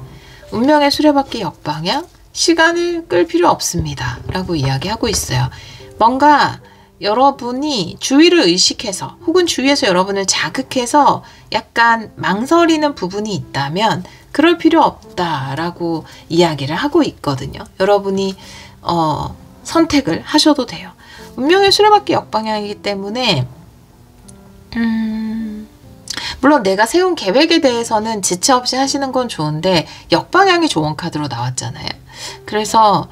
운명의 수레바퀴 역방향, 시간을 끌 필요 없습니다. 라고 이야기하고 있어요. 뭔가 여러분이 주위를 의식해서 혹은 주위에서 여러분을 자극해서 약간 망설이는 부분이 있다면 그럴 필요 없다라고 이야기를 하고 있거든요. 여러분이 선택을 하셔도 돼요. 운명의 수레바퀴 역방향이기 때문에 물론 내가 세운 계획에 대해서는 지체 없이 하시는 건 좋은데 역방향이 좋은 카드로 나왔잖아요. 그래서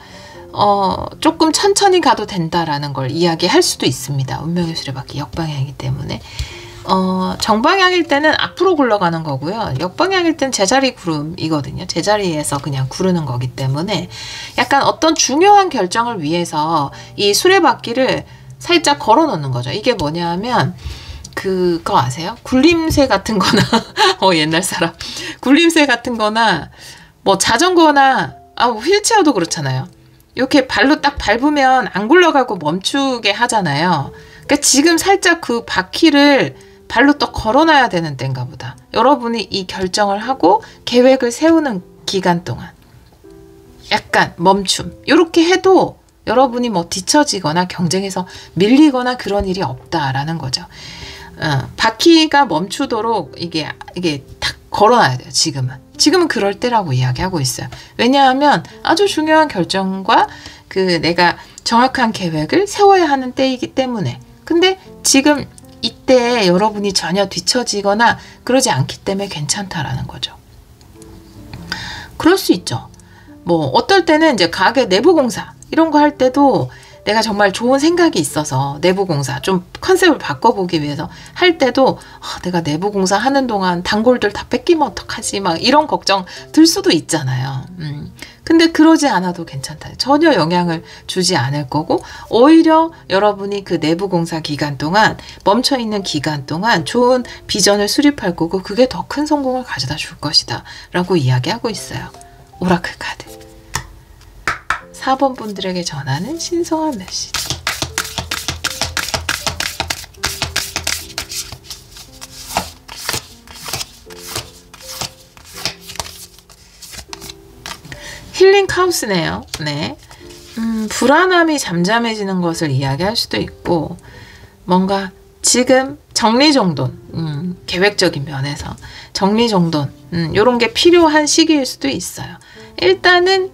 조금 천천히 가도 된다라는 걸 이야기할 수도 있습니다. 운명의 수레바퀴 역방향이기 때문에 정방향일 때는 앞으로 굴러가는 거고요. 역방향일 때는 제자리 구름이거든요. 제자리에서 그냥 구르는 거기 때문에 약간 어떤 중요한 결정을 위해서 이 수레바퀴를 살짝 걸어 놓는 거죠. 이게 뭐냐 하면 그거 아세요? 굴림쇠 같은 거나 옛날 사람 굴림쇠 같은 거나 뭐 자전거나 휠체어도 그렇잖아요. 이렇게 발로 딱 밟으면 안 굴러가고 멈추게 하잖아요. 그러니까 지금 살짝 그 바퀴를 발로 또 걸어놔야 되는 때인가 보다. 여러분이 이 결정을 하고 계획을 세우는 기간 동안 약간 멈춤 이렇게 해도 여러분이 뭐 뒤처지거나 경쟁에서 밀리거나 그런 일이 없다라는 거죠. 바퀴가 멈추도록 이게 탁 걸어놔야 돼요. 지금은 그럴 때라고 이야기하고 있어요. 왜냐하면 아주 중요한 결정과 내가 정확한 계획을 세워야 하는 때이기 때문에. 근데 지금 이때 여러분이 전혀 뒤처지거나 그러지 않기 때문에 괜찮다라는 거죠. 그럴 수 있죠. 뭐 어떨 때는 이제 가게 내부 공사 이런 거 할 때도 내가 정말 좋은 생각이 있어서 내부 공사 좀 컨셉을 바꿔보기 위해서 할 때도 내가 내부 공사 하는 동안 단골들 다 뺏기면 어떡하지 막 이런 걱정 들 수도 있잖아요. 근데 그러지 않아도 괜찮다. 전혀 영향을 주지 않을 거고 오히려 여러분이 그 내부 공사 기간 동안 멈춰있는 기간 동안 좋은 비전을 수립할 거고 그게 더 큰 성공을 가져다 줄 것이다 라고 이야기하고 있어요. 오라클 카드 4번 분들에게 전하는 신성한 메시지. 힐링 카우스네요. 네. 불안함이 잠잠해지는 것을 이야기할 수도 있고 뭔가 지금 정리정돈, 계획적인 면에서 정리정돈 이런 게 필요한 시기일 수도 있어요. 일단은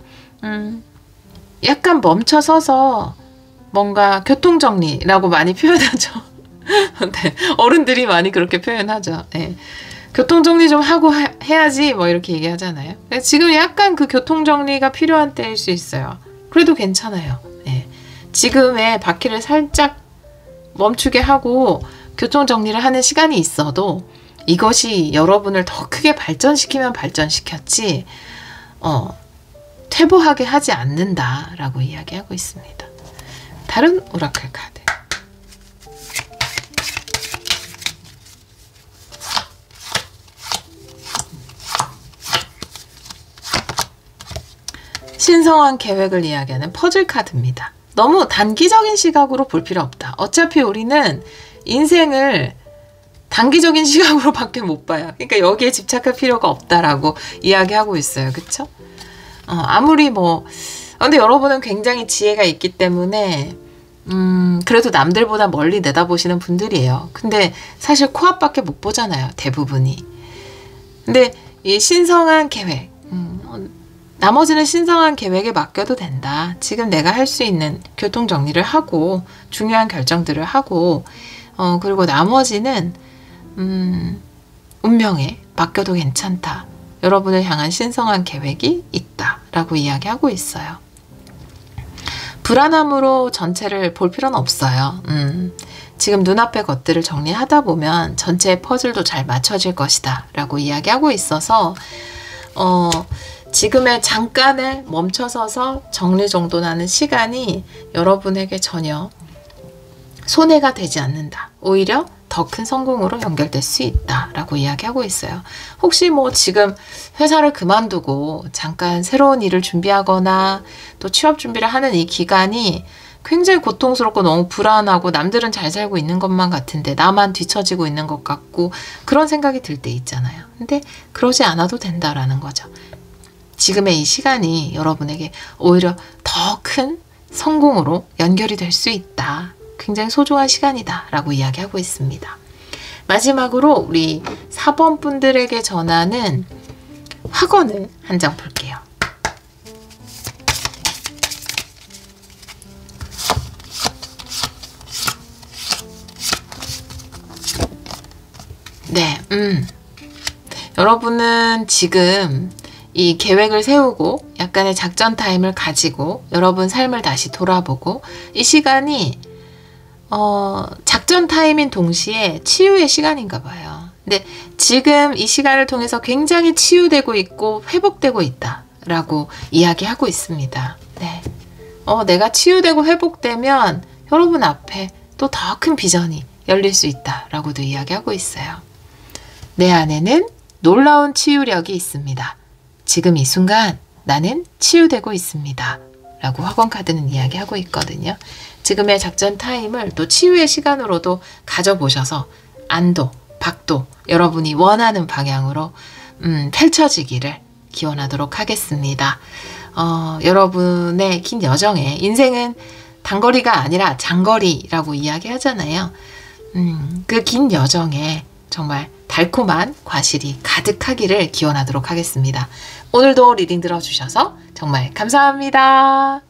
약간 멈춰서서 뭔가 교통정리라고 많이 표현하죠. 네, 어른들이 많이 그렇게 표현하죠. 네. 교통정리 좀 하고 해야지 뭐 이렇게 얘기하잖아요. 지금 약간 그 교통정리가 필요한 때일 수 있어요. 그래도 괜찮아요. 네. 지금의 바퀴를 살짝 멈추게 하고 교통정리를 하는 시간이 있어도 이것이 여러분을 더 크게 발전시키면 발전시켰지 퇴보하게 하지 않는다라고 이야기하고 있습니다. 다른 오라클 카드. 신성한 계획을 이야기하는 퍼즐 카드입니다. 너무 단기적인 시각으로 볼 필요 없다. 어차피 우리는 인생을 단기적인 시각으로 밖에 못 봐요. 그러니까 여기에 집착할 필요가 없다라고 이야기하고 있어요. 그쵸? 아무리 근데 여러분은 굉장히 지혜가 있기 때문에 그래도 남들보다 멀리 내다보시는 분들이에요. 근데 사실 코앞밖에 못 보잖아요. 대부분이. 근데 이 신성한 계획, 나머지는 신성한 계획에 맡겨도 된다. 지금 내가 할 수 있는 교통 정리를 하고 중요한 결정들을 하고 그리고 나머지는 운명에 맡겨도 괜찮다. 여러분을 향한 신성한 계획이 있다 라고 이야기하고 있어요. 불안함으로 전체를 볼 필요는 없어요. 지금 눈앞의 것들을 정리하다 보면 전체의 퍼즐도 잘 맞춰질 것이다 라고 이야기하고 있어서 지금의 잠깐을 멈춰서서 정리정돈하는 시간이 여러분에게 전혀 손해가 되지 않는다. 오히려 더 큰 성공으로 연결될 수 있다 라고 이야기하고 있어요. 혹시 뭐 지금 회사를 그만두고 잠깐 새로운 일을 준비하거나 또 취업 준비를 하는 이 기간이 굉장히 고통스럽고 너무 불안하고 남들은 잘 살고 있는 것만 같은데 나만 뒤처지고 있는 것 같고 그런 생각이 들 때 있잖아요. 근데 그러지 않아도 된다라는 거죠. 지금의 이 시간이 여러분에게 오히려 더 큰 성공으로 연결이 될 수 있다. 굉장히 소중한 시간이다 라고 이야기하고 있습니다. 마지막으로 우리 4번 분들에게 전하는 확언을 한 장 볼게요. 네, 여러분은 지금 이 계획을 세우고 약간의 작전 타임을 가지고 여러분 삶을 다시 돌아보고 이 시간이 작전 타임인 동시에 치유의 시간인가 봐요. 근데 지금 이 시간을 통해서 굉장히 치유되고 있고 회복되고 있다 라고 이야기하고 있습니다. 네. 내가 치유되고 회복되면 여러분 앞에 또 더 큰 비전이 열릴 수 있다 라고도 이야기하고 있어요. 내 안에는 놀라운 치유력이 있습니다. 지금 이 순간 나는 치유되고 있습니다. 라고 확언 카드는 이야기하고 있거든요. 지금의 작전 타임을 또 치유의 시간으로도 가져보셔서 안도, 박도 여러분이 원하는 방향으로 펼쳐지기를 기원하도록 하겠습니다. 여러분의 긴 여정에 인생은 단거리가 아니라 장거리라고 이야기하잖아요. 그 긴 여정에 정말 달콤한 과실이 가득하기를 기원하도록 하겠습니다. 오늘도 리딩 들어주셔서 정말 감사합니다.